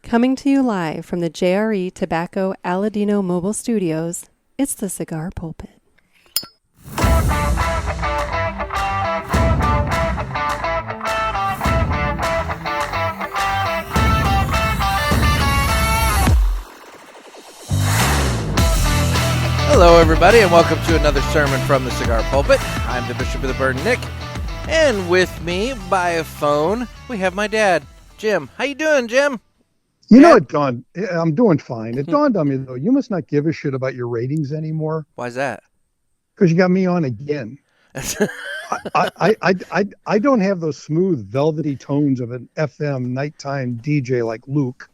Coming to you live from the JRE Tobacco Aladino Mobile Studios, it's the Cigar Pulpit. Hello, everybody, and welcome to another sermon from the Cigar Pulpit. I'm the Bishop of the Bird, Nick, and with me by phone, we have my dad, Jim. How you doing, Jim? You know, it dawned. I'm doing fine. It dawned on me though. You must not give a shit about your ratings anymore. Why's that? Because you got me on again. I don't have those smooth, velvety tones of an FM nighttime DJ like Luke,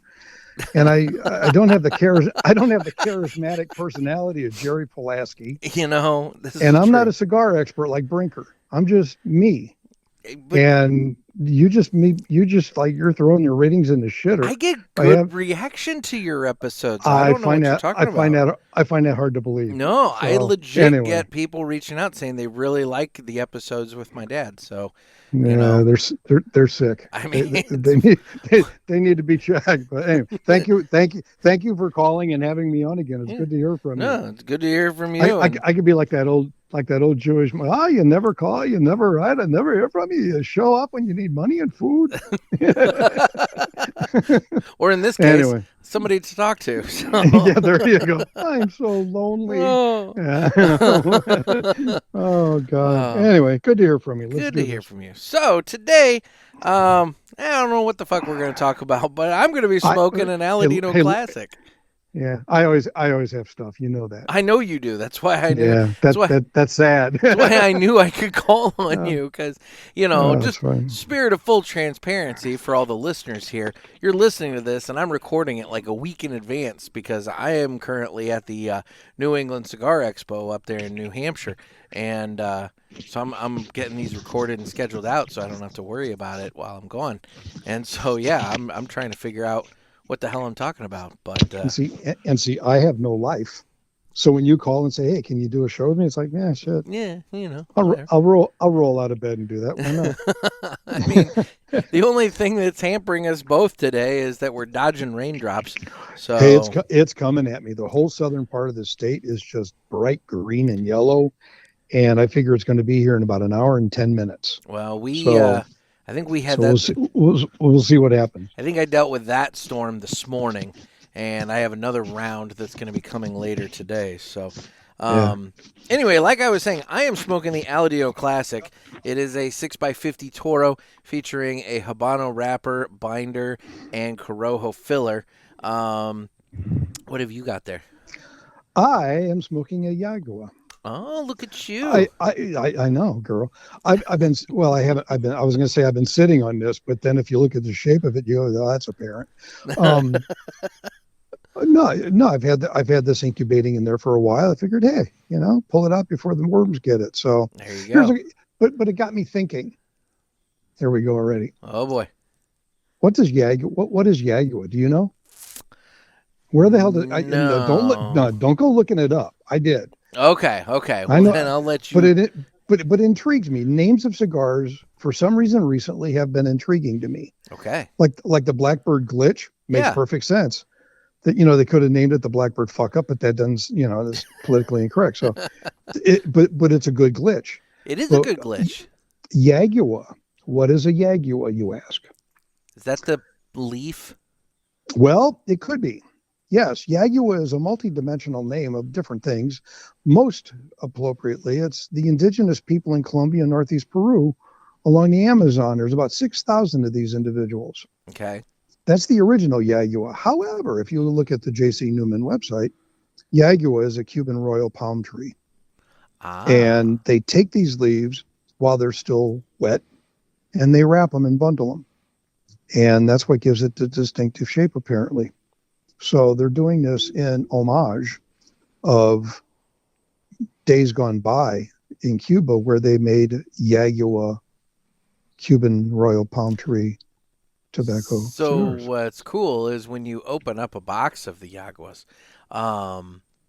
and I don't have the charismatic personality of Jerry Pulaski. You know, and I'm not a cigar expert like Brinker. I'm just me. And you just like you're throwing your ratings in the shitter. I get good reaction to your episodes. I don't know what you're talking about. I find that hard to believe. No, so, I legit get people reaching out saying they really like the episodes with my dad. So, you know, they're sick. I mean, they need to be checked. But anyway, thank you for calling and having me on again. It's good to hear from you. No, it's good to hear from you. I could be like that old Jewish, you never call, you never write, I never hear from you. You show up when you need money and food. Or in this case, somebody to talk to. So. Yeah, there you go. I'm so lonely. Oh, oh God. Anyway, good to hear from you. Good to hear from you. So today, I don't know what the fuck we're going to talk about, but I'm going to be smoking an Aladino Classic. Yeah, I always have stuff. You know that. I know you do. That's why I knew. Yeah, that's sad. That's why I knew I could call on you because, you know, just spirit of full transparency for all the listeners here. You're listening to this, and I'm recording it like a week in advance because I am currently at the New England Cigar Expo up there in New Hampshire, and so I'm getting these recorded and scheduled out so I don't have to worry about it while I'm gone. And so yeah, I'm trying to figure out what the hell I'm talking about, but and see, I have no life. So when you call and say, "Hey, can you do a show with me?" It's like, yeah, shit. Yeah, you know, I'll roll out of bed and do that. Why not? I mean, the only thing that's hampering us both today is that we're dodging raindrops. So hey, it's coming at me. The whole southern part of the state is just bright green and yellow, and I figure it's going to be here in about an hour and 10 minutes. Well, I think we had that. We'll see what happens. I think I dealt with that storm this morning, and I have another round that's going to be coming later today. So, Anyway, like I was saying, I am smoking the Aladino Classic. It is a 6x50 Toro featuring a Habano wrapper, binder, and Corojo filler. What have you got there? I am smoking a Yagua. Oh, look at you! I know, girl. I was going to say I've been sitting on this, but then if you look at the shape of it, you go, "Oh, that's apparent." No, I've had this incubating in there for a while. I figured, hey, pull it out before the worms get it. So there you go. But it got me thinking. Here we go already. Oh boy, what is Yagua? Do you know? Where the hell did I? No, don't go looking it up. I did. Okay. Well, then I'll let you. But it intrigues me. Names of cigars, for some reason, recently have been intriguing to me. Okay. Like the Blackbird Glitch makes perfect sense. That they could have named it the Blackbird Fuck Up, but that doesn't that's politically incorrect. So, but it's a good glitch. It is a good glitch. Yagua. What is a Yagua, you ask? Is that the leaf? Well, it could be. Yes, Yagua is a multi-dimensional name of different things. Most appropriately, it's the indigenous people in Colombia and northeast Peru along the Amazon. There's about 6,000 of these individuals. Okay. That's the original Yagua. However, if you look at the J.C. Newman website, Yagua is a Cuban royal palm tree. And they take these leaves while they're still wet, and they wrap them and bundle them. And that's what gives it the distinctive shape, apparently. So they're doing this in homage of days gone by in Cuba where they made Yagua Cuban royal palm tree tobacco. So cigars. What's cool is when you open up a box of the Yaguas,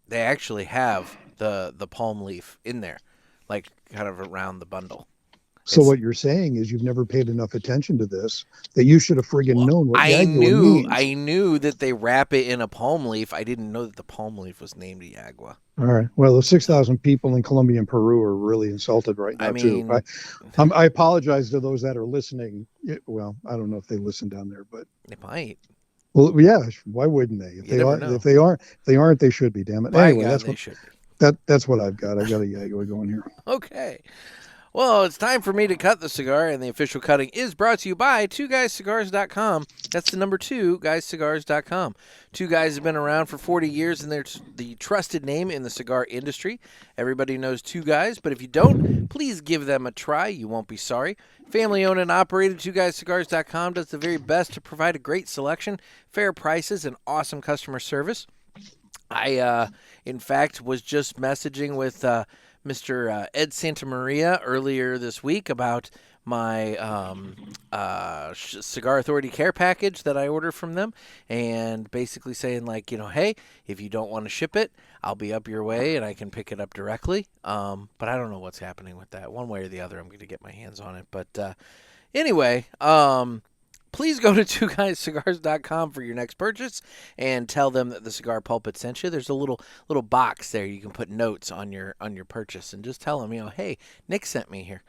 they actually have the palm leaf in there, like kind of around the bundle. So what you're saying is you've never paid enough attention to this, that you should have friggin' known what Yagua means. I knew that they wrap it in a palm leaf. I didn't know that the palm leaf was named Yagua. All right. Well, the 6,000 people in Colombia and Peru are really insulted right now, too. I apologize to those that are listening. Well, I don't know if they listen down there, but they might. Well, yeah. Why wouldn't they? If they aren't, they should be. Damn it. By anyway, God, that's what I've got. I got a Yagua going here. Okay. Well, it's time for me to cut the cigar, and the official cutting is brought to you by 2guyscigars.com. That's the number 2guyscigars.com. Two Guys have been around for 40 years, and they're the trusted name in the cigar industry. Everybody knows Two Guys, but if you don't, please give them a try. You won't be sorry. Family-owned and operated, 2guyscigars.com does the very best to provide a great selection, fair prices, and awesome customer service. I, in fact, was just messaging with Mr. Ed Santamaria earlier this week about my Cigar Authority care package that I ordered from them, and basically saying, like, hey, if you don't want to ship it, I'll be up your way and I can pick it up directly. But I don't know what's happening with that. One way or the other, I'm going to get my hands on it. But anyway, please go to 2guyscigars.com for your next purchase and tell them that the Cigar Pulpit sent you. There's a little box there you can put notes on your purchase, and just tell them, hey, Nick sent me here.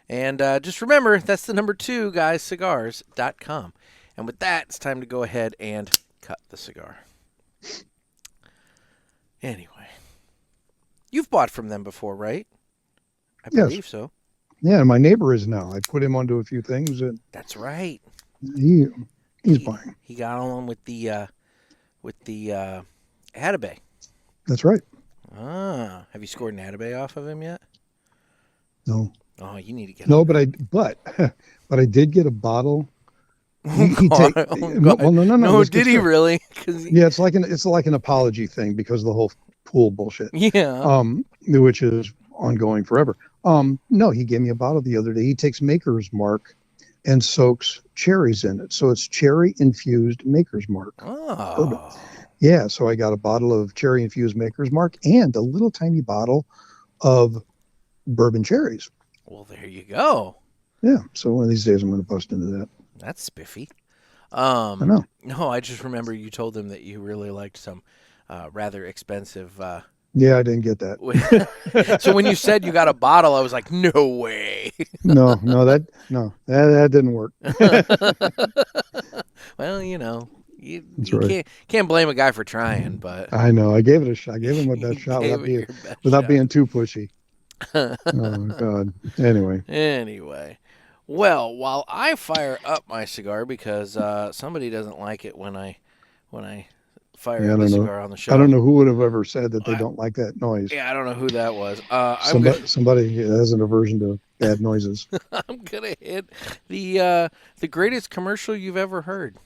And just remember, that's the number 2guyscigars.com. And with that, it's time to go ahead and cut the cigar. Anyway, you've bought from them before, right? I believe so. Yeah, my neighbor is now. I put him onto a few things. And that's right. He's buying. He got on with the Atabay. That's right. Have you scored an Atabay off of him yet? No. Oh, you need to get. No, but I did get a bottle. No, did he really? Yeah, it's like an apology thing because of the whole pool bullshit. Yeah. Which is ongoing forever. No, he gave me a bottle the other day. He takes Maker's Mark and soaks cherries in it. So it's cherry-infused Maker's Mark. Oh. Yeah, so I got a bottle of cherry-infused Maker's Mark and a little tiny bottle of bourbon cherries. Well, there you go. Yeah, so one of these days I'm going to bust into that. That's spiffy. I know. No, I just remember you told him that you really liked some rather expensive... Yeah, I didn't get that. So when you said you got a bottle, I was like, no way. No, that didn't work. Well, you can't blame a guy for trying, but I know. I gave it a shot. I gave him my best shot without being too pushy. Oh God. Anyway. Well, while I fire up my cigar because somebody doesn't like it when I fire up the cigar on the show. I don't know who would have ever said that they don't like that noise. Yeah, I don't know who that was. Somebody has an aversion to bad noises. I'm gonna hit the greatest commercial you've ever heard.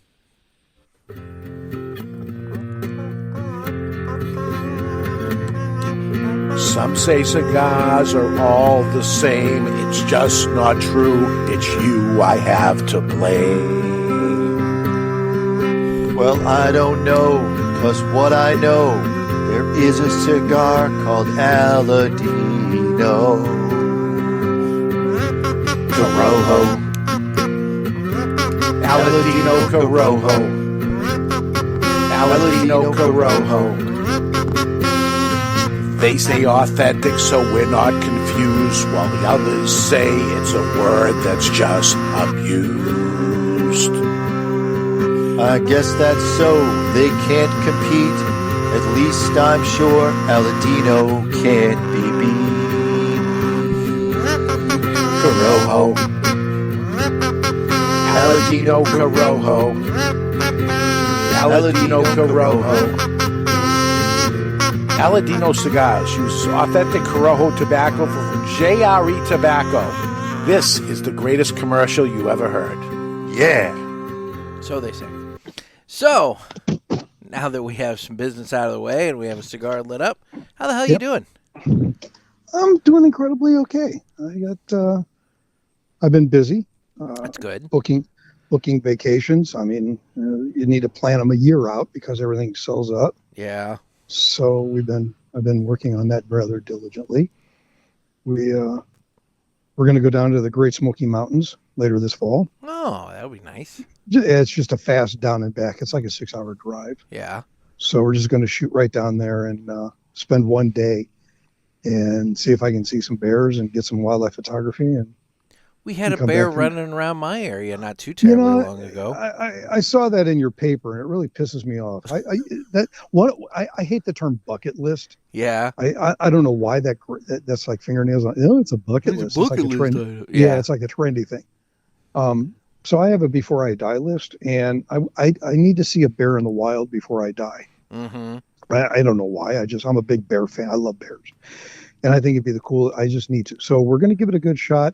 Some say cigars are all the same. It's just not true. It's you I have to blame. Well, I don't know, 'cause what I know, there is a cigar called Aladino Corojo. Aladino Corojo. Aladino Corojo. They say authentic, so we're not confused, while the others say it's a word that's just abused. I guess that's so. They can't compete. At least I'm sure Aladino can't be beat. Corojo. Aladino Corojo. Aladino Corojo. Aladino Cigars uses authentic Corojo tobacco from JRE Tobacco. This is the greatest commercial you ever heard. Yeah. So they say. So, now that we have some business out of the way and we have a cigar lit up, how the hell are you doing? I'm doing incredibly okay. I've been busy. That's good. Booking vacations. I mean, you need to plan them a year out because everything sells up. Yeah. So I've been working on that rather diligently. We're We're going to go down to the Great Smoky Mountains later this fall. Oh, that would be nice. It's just a fast down and back. It's like a 6-hour drive. Yeah. So we're just going to shoot right down there and spend one day and see if I can see some bears and get some wildlife photography. And we had a bear running around my area not too terribly long ago. I saw that in your paper, and it really pisses me off. I hate the term bucket list. Yeah. I don't know why that's like fingernails on. It's a bucket list. It's like a trend. Yeah, it's like a trendy thing. So I have a before I die list, and I need to see a bear in the wild before I die. Mm-hmm. I don't know why. I'm a big bear fan. I love bears, and I think it'd be I just need to. So we're going to give it a good shot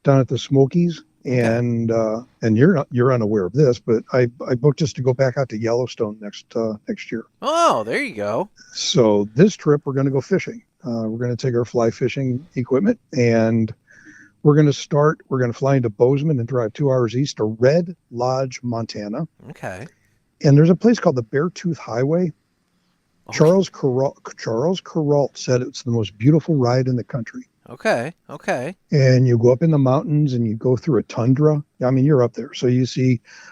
down at the Smokies, and you're unaware of this, but I booked just to go back out to Yellowstone next year. Oh, there you go. So this trip we're going to go fishing. We're going to take our fly fishing equipment, and we're going to fly into Bozeman and drive 2 hours east to Red Lodge, Montana. Okay. And there's a place called the Beartooth Highway. Okay. Charles Kuralt said it's the most beautiful ride in the country. Okay. And you go up in the mountains and you go through a tundra. I mean, you're up there, so you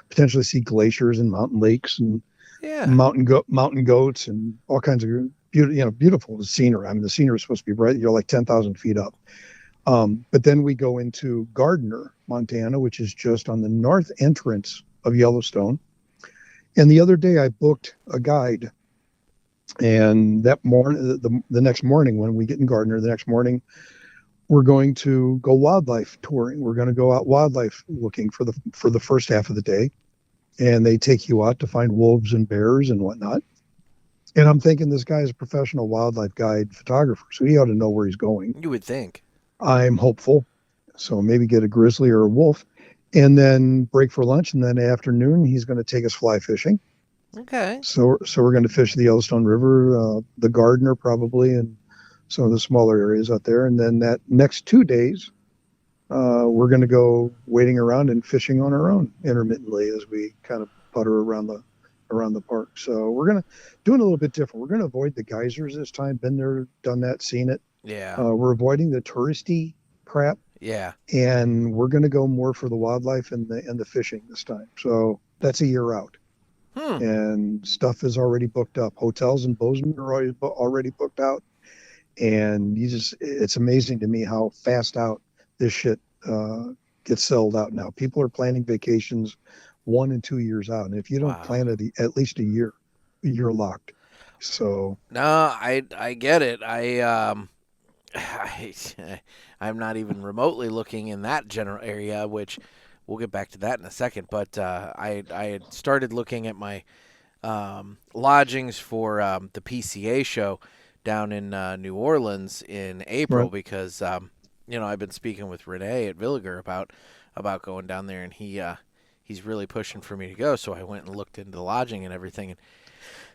potentially see glaciers and mountain lakes and mountain goats and all kinds of beautiful scenery. I mean, the scenery is supposed to be bright. You're like 10,000 feet up. But then we go into Gardner, Montana, which is just on the north entrance of Yellowstone. And the other day I booked a guide, and that morning, the next morning when we get in Gardner, the next morning, we're going to go wildlife touring. We're going to go out wildlife looking for the first half of the day, and they take you out to find wolves and bears and whatnot. And I'm thinking this guy is a professional wildlife guide photographer, so he ought to know where he's going. You would think. I'm hopeful. So maybe get a grizzly or a wolf, and then break for lunch, and then afternoon he's going to take us fly fishing. Okay. So we're going to fish the Yellowstone River, the Gardner probably, and some of the smaller areas out there. And then that next 2 days, we're going to go wading around and fishing on our own intermittently as we kind of putter around the park. So we're going to do it a little bit different. We're going to avoid the geysers this time. Been there, done that, seen it. Yeah. We're avoiding the touristy crap. Yeah. And we're going to go more for the wildlife and the fishing this time. So that's a year out. And stuff is already booked up. Hotels in Bozeman are already booked out. And it's amazing to me how fast out this shit gets sold out now. People are planning vacations 1 and 2 years out. And if you don't plan it at least a year, you're locked. So no, I get it. I'm not even remotely looking in that general area, which we'll get back to that in a second. But I had started looking at my lodgings for the PCA show down in New Orleans in April, because I've been speaking with Renee at Villiger about going down there, and he's really pushing for me to go. So I went and looked into the lodging and everything, and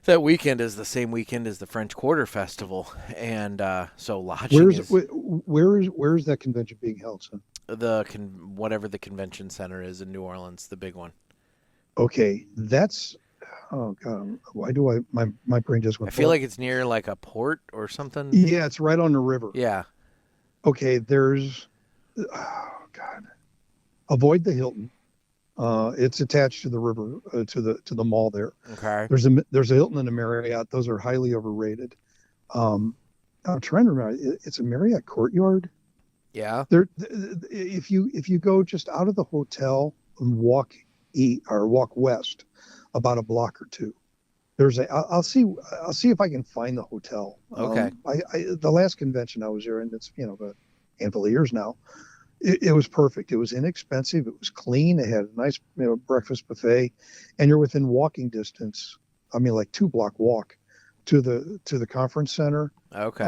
that weekend is the same weekend as the French Quarter Festival, and so lodging. Where is that convention being held, son? Whatever the convention center is in New Orleans, the big one. Okay, that's. Oh God, why do my brain just went? I feel like it's near like a port or something. Yeah, it's right on the river. Yeah. Okay, there's. Oh God, avoid the Hilton. It's attached to the river, to the mall there. Okay. There's a Hilton and a Marriott. Those are highly overrated. I'm trying to remember. It's a Marriott Courtyard. Yeah. If you go just out of the hotel and walk west about a block or two, I'll see if I can find the hotel. Okay. The last convention I was there, and it's a handful of years now. It was perfect. It was inexpensive. It was clean. It had a nice breakfast buffet, and you're within walking distance. I mean, like 2-block walk to the conference center. Okay.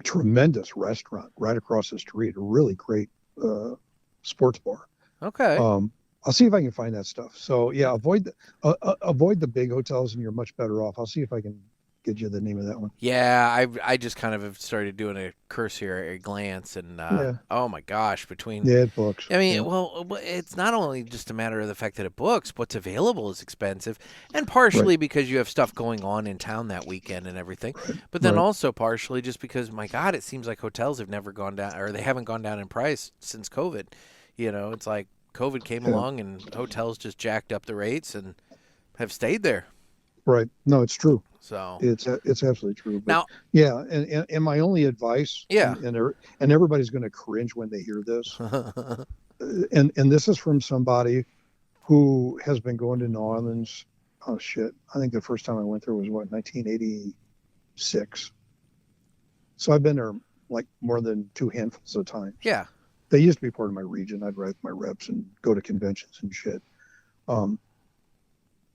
Tremendous restaurant right across the street. A really great sports bar. Okay. I'll see if I can find that stuff. So yeah, avoid the big hotels, and you're much better off. I'll see if I can get you the name of that one. Yeah, I just kind of have started doing a cursory glance, and oh my gosh, between it books. I mean, well, it's not only just a matter of the fact that it books. What's available is expensive, and partially because you have stuff going on in town that weekend and everything. But then also partially just because, my God, it seems like hotels have never gone down, or they haven't gone down in price since COVID. You know, it's like COVID came along and hotels just jacked up the rates and have stayed there. Right. No, it's true. So it's absolutely true. But now, yeah, and my only advice, and everybody's going to cringe when they hear this, and this is from somebody who has been going to New Orleans. Oh shit! I think the first time I went there was 1986. So I've been there like more than 2 handfuls of times. Yeah. They used to be part of my region. I'd ride with my reps and go to conventions and shit.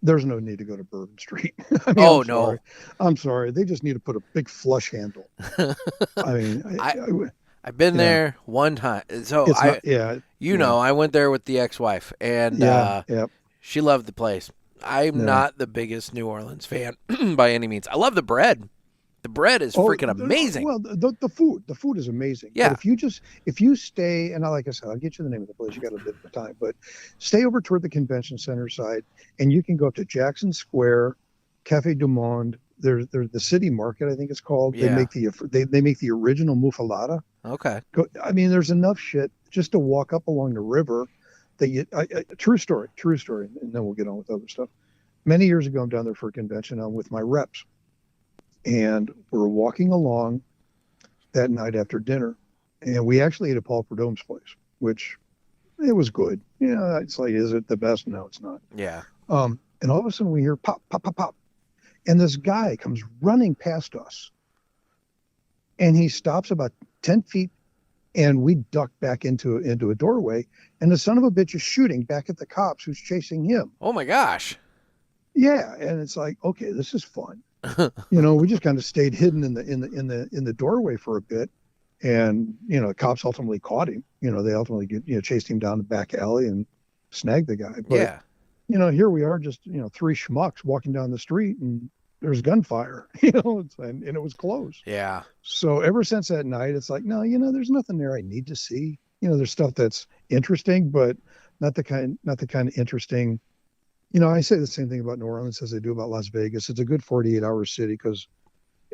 There's no need to go to Bourbon Street. I mean, I'm sorry. They just need to put a big flush handle. I mean, I've been there one time. So I went there with the ex-wife, and she loved the place. I'm not the biggest New Orleans fan by any means. I love the bread. The bread is freaking amazing. Well, the food is amazing. Yeah. But if you stay, and like I said, I'll get you the name of the place. You got a bit of time, but stay over toward the convention center side, and you can go up to Jackson Square, Café du Monde. There's the City Market, I think it's called. Yeah. They make the original muffaletta. Okay. I mean, there's enough shit just to walk up along the river. True story, and then we'll get on with other stuff. Many years ago, I'm down there for a convention. I'm with my reps. And we're walking along that night after dinner, and we actually ate at Paul Prudhomme's place, which it was good. You know, it's like, is it the best? No, it's not. Yeah. And all of a sudden we hear pop, pop, pop, pop, and this guy comes running past us, and he stops about 10 feet, and we duck back into a doorway, and the son of a bitch is shooting back at the cops who's chasing him. Oh my gosh. Yeah, and it's like, okay, this is fun. You know, we just kind of stayed hidden in the doorway for a bit, and you know, the cops ultimately caught him. You know, they ultimately chased him down the back alley and snagged the guy. But you know, here we are, just 3 schmucks walking down the street, and there's gunfire. You know, and it was closed. Yeah. So ever since that night, it's like, no, there's nothing there I need to see. You know, there's stuff that's interesting, but not the kind of interesting. You know, I say the same thing about New Orleans as I do about Las Vegas. It's a good 48-hour city because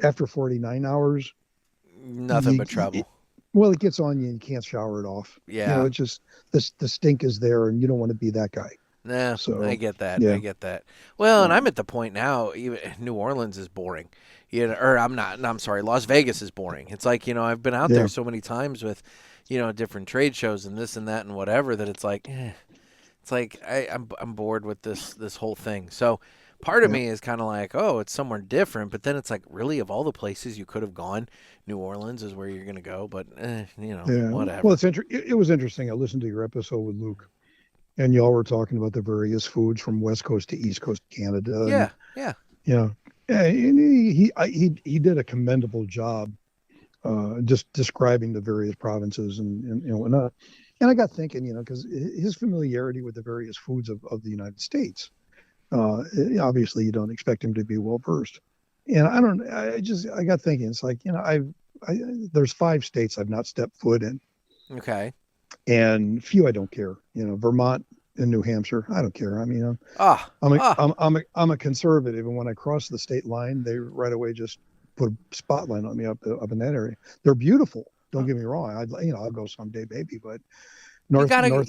after 49 hours, nothing but trouble. It gets on you and you can't shower it off. Yeah. You know, it's just the stink is there, and you don't want to be that guy. Nah, so, I get that. Yeah. I get that. Well, and I'm at the point now, even New Orleans is boring. I'm sorry, Las Vegas is boring. It's like, I've been out there so many times with, different trade shows and this and that and whatever that it's like, It's like I'm bored with this whole thing. So part of me is kind of like, oh, it's somewhere different. But then it's like, really, of all the places you could have gone, New Orleans is where you're going to go. But, whatever. Well, it was interesting. I listened to your episode with Luke, and y'all were talking about the various foods from West Coast to East Coast Canada. Yeah. He did a commendable job just describing the various provinces and whatnot. And I got thinking, because his familiarity with the various foods of the United States, obviously you don't expect him to be well versed. And I got thinking, it's like, there's 5 states I've not stepped foot in. Okay. And few I don't care. Vermont and New Hampshire, I don't care. I mean, I'm a conservative, and when I cross the state line, they right away just put a spotlight on me up in that area. They're beautiful. Don't get me wrong. I'll go someday, baby. But you gotta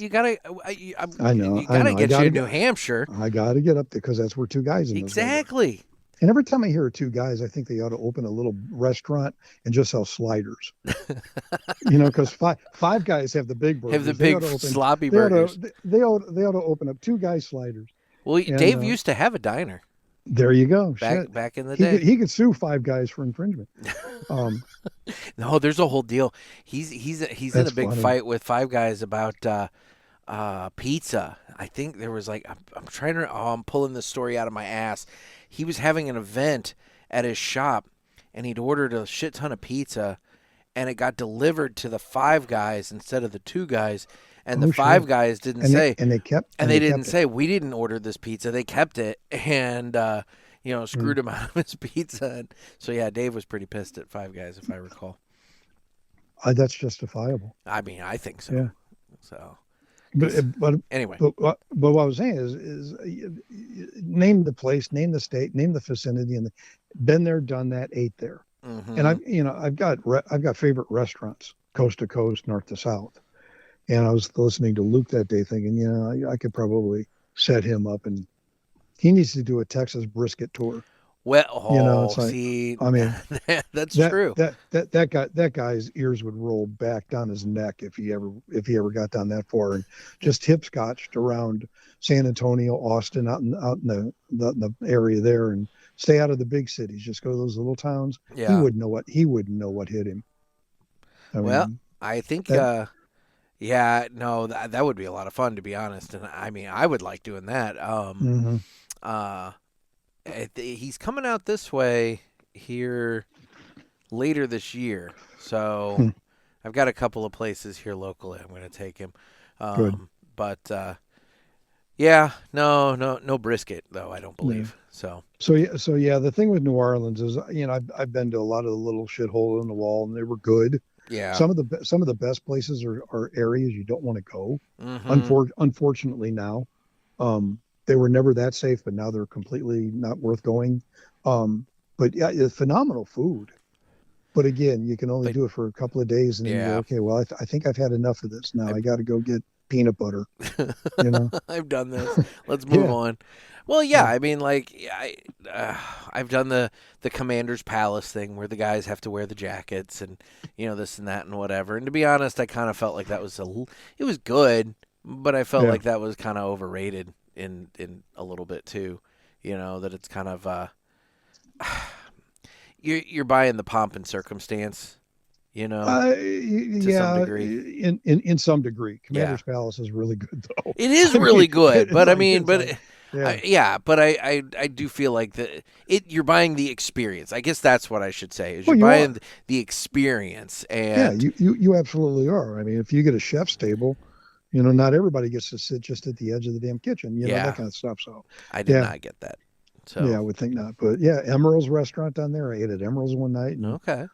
get to New Hampshire. I gotta get up there because that's where 2 guys in exactly. And every time I hear 2 guys, I think they ought to open a little restaurant and just sell sliders. Because five guys have the big burgers. Have the big sloppy burgers. They ought to open up 2 guys sliders. Well, Dave used to have a diner. There you go. Back in the day, he could sue 5 guys for infringement. No, there's a whole deal. He's in a big fight with 5 guys about pizza. I think there was I'm pulling this story out of my ass. He was having an event at his shop, and he'd ordered a shit ton of pizza, and it got delivered to the 5 guys instead of the 2 guys. And the 5 guys didn't say, and they kept, and they didn't say, we didn't order this pizza. They kept it, and screwed him out of his pizza. And so yeah, Dave was pretty pissed at Five Guys, if I recall. That's justifiable. I mean, I think so. Yeah. So, but anyway. But what I was saying is name the place, name the state, name the vicinity, and been there, done that, ate there. Mm-hmm. And I've got favorite restaurants coast to coast, north to south. And I was listening to Luke that day, thinking, I could probably set him up, and he needs to do a Texas brisket tour. Well, it's like, see, I mean, that's true. That guy's ears would roll back down his neck if he ever got down that far, and just hipscotched around San Antonio, Austin, out in the area there, and stay out of the big cities. Just go to those little towns. Yeah. He wouldn't know what hit him. I think that would be a lot of fun, to be honest. And I mean, I would like doing that. He's coming out this way here later this year. So I've got a couple of places here locally I'm going to take him. Good. But no brisket though, I don't believe. So the thing with New Orleans is, I've been to a lot of the little shithole in the wall, and they were good. Yeah. Some of the best places are areas you don't want to go. Mm-hmm. Unfortunately now, they were never that safe, but now they're completely not worth going. But yeah, it's phenomenal food. But again, you can only do it for a couple of days, and then you go, okay, well, I think I've had enough of this. Now I got to go get peanut butter. I've done this. Let's move on. Well, yeah, I mean, I've done the Commander's Palace thing where the guys have to wear the jackets and this and that and whatever. And to be honest, I kind of felt like that was it was good, but I felt like that was kind of overrated in a little bit too. That it's kind of you're buying the pomp and circumstance. To some degree. In some degree. Commander's Palace is really good, though. It is really good, but I do feel like you're buying the experience. I guess that's what I should say. Is you're buying the experience, and you absolutely are. I mean, if you get a chef's table, not everybody gets to sit just at the edge of the damn kitchen. That kind of stuff. So I did not get that. So yeah, I would think not. But yeah, Emerald's restaurant down there. I ate at Emerald's one night. And okay.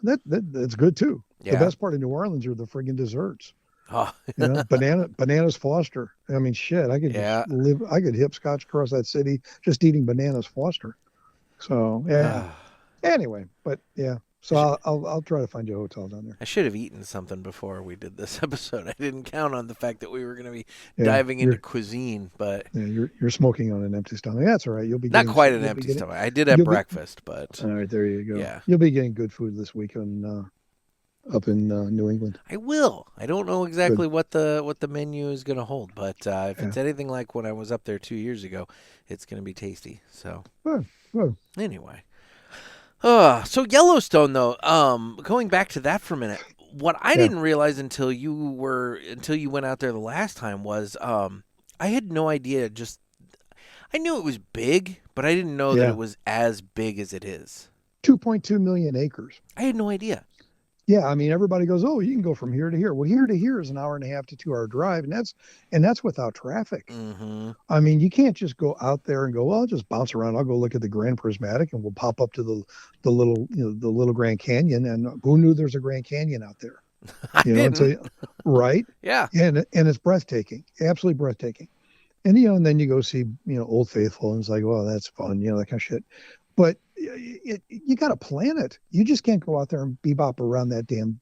That's good too. Yeah. The best part of New Orleans are the friggin' desserts. Oh. Bananas Foster. I mean, shit, I could hipscotch across that city just eating Bananas Foster. So yeah. Anyway, but yeah. So I'll try to find you a hotel down there. I should have eaten something before we did this episode. I didn't count on the fact that we were going to be diving into cuisine, but you're smoking on an empty stomach. That's all right. You'll be not quite an empty stomach. I did have breakfast, but all right, there you go. Yeah, you'll be getting good food this weekend up in New England. I will. I don't know exactly what the menu is going to hold, but if it's anything like when I was up there 2 years ago, it's going to be tasty. So anyway. So Yellowstone, though, going back to that for a minute, what I didn't realize until you went out there the last time was I had no idea. I knew it was big, but I didn't know that it was as big as it is. 2.2 million acres. I had no idea. Yeah, I mean, everybody goes, oh, you can go from here to here. Well, here to here is an 1.5 to 2 hour drive, and that's without traffic. Mm-hmm. I mean, you can't just go out there and go, well, I'll just bounce around. I'll go look at the Grand Prismatic, and we'll pop up to the little Grand Canyon. And who knew there's a Grand Canyon out there? Right? Yeah. And it's breathtaking, absolutely breathtaking. And and then you go see Old Faithful, and it's like, well, that's fun, that kind of shit. But you got to plan it. You just can't go out there and bebop around that damn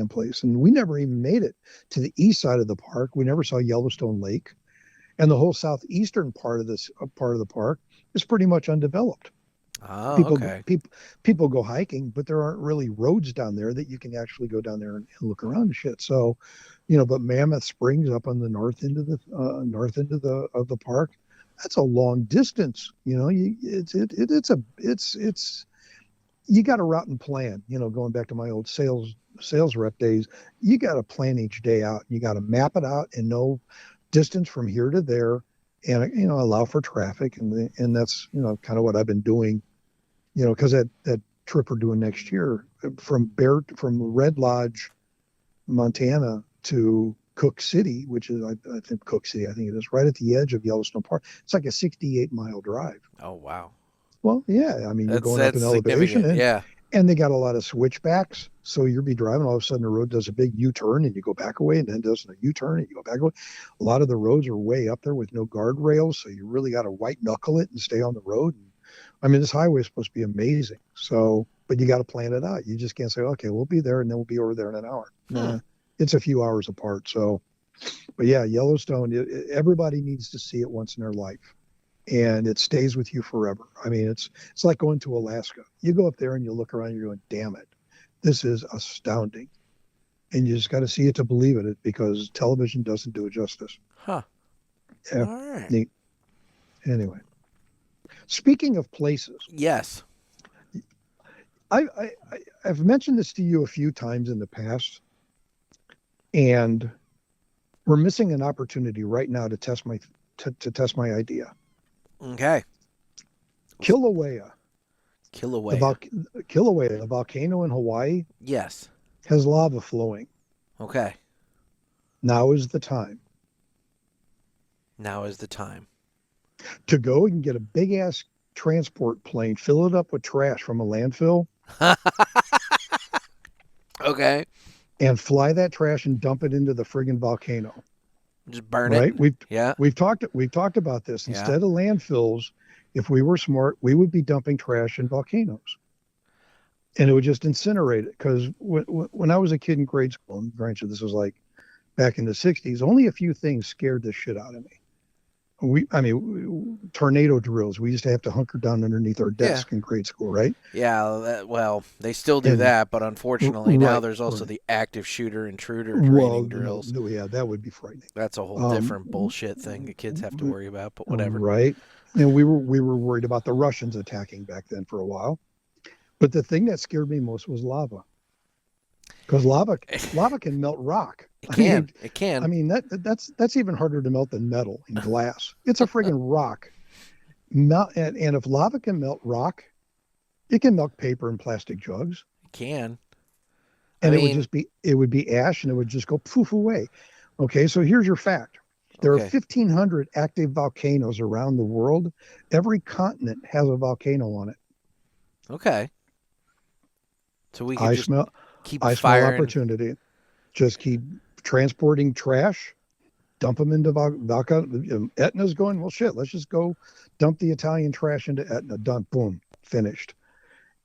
place. And we never even made it to the east side of the park. We never saw Yellowstone Lake, and the whole southeastern part of the park is pretty much undeveloped. Oh, People go hiking, but there aren't really roads down there that you can actually go down there and look around and shit. So, but Mammoth Springs up on the north end of the park. That's a long distance, you got to route and plan, going back to my old sales rep days, you got to plan each day out. You got to map it out and know distance from here to there and, allow for traffic. And that's, kind of what I've been doing, cause that trip we're doing next year from Red Lodge, Montana to Cook City, which is, I think it is right at the edge of Yellowstone Park. It's like a 68-mile drive. Oh, wow. Well, yeah. I mean, you're going up in elevation, and they got a lot of switchbacks. So you'll be driving, all of a sudden the road does a big U-turn, and you go back away, and then does a U-turn, and you go back away. A lot of the roads are way up there with no guardrails, so you really got to white knuckle it and stay on the road. I mean, this highway is supposed to be amazing. So, but you got to plan it out. You just can't say, okay, we'll be there, and then we'll be over there in an hour. It's a few hours apart. So, but yeah, Yellowstone, everybody needs to see it once in their life. And it stays with you forever. I mean, it's like going to Alaska. You go up there and you look around and you're going, damn it, this is astounding. And you just got to see it to believe in it, because television doesn't do it justice. Huh. Yeah. All right. Neat. Anyway, speaking of places. Yes. I've mentioned this to you a few times in the past, and we're missing an opportunity right now to test my idea. Okay. Kilauea. Kilauea. The volcano in Hawaii. Yes. Has lava flowing. Okay. Now is the time. To go and get a big ass transport plane, fill it up with trash from a landfill. Okay. And fly that trash and dump it into the friggin' volcano. Just burn it. Right? We've talked about this. Instead of landfills, if we were smart, we would be dumping trash in volcanoes, and it would just incinerate it. Because when I was a kid in grade school, and granted this was like back in the 60s, only a few things scared the shit out of me. Tornado drills. We used to have to hunker down underneath our desk in grade school, right? Yeah, well, they still do that, but unfortunately now there's also the active shooter intruder training drills. No, yeah, that would be frightening. That's a whole different bullshit thing the kids have to worry about, but whatever. Right. And we were worried about the Russians attacking back then for a while. But the thing that scared me most was lava. Because lava can melt rock. It can. I mean, that's even harder to melt than metal and glass. It's a friggin' rock. And if lava can melt rock, it can melt paper and plastic jugs. It can. And it would be ash, and it would just go poof away. Okay, so here's your fact. There are 1,500 active volcanoes around the world. Every continent has a volcano on it. Okay. So we can keep I firing. Smell opportunity. Just keep transporting trash, dump them into volcano. Etna's going, well, shit, let's just go dump the Italian trash into Etna. Done. Boom. Finished.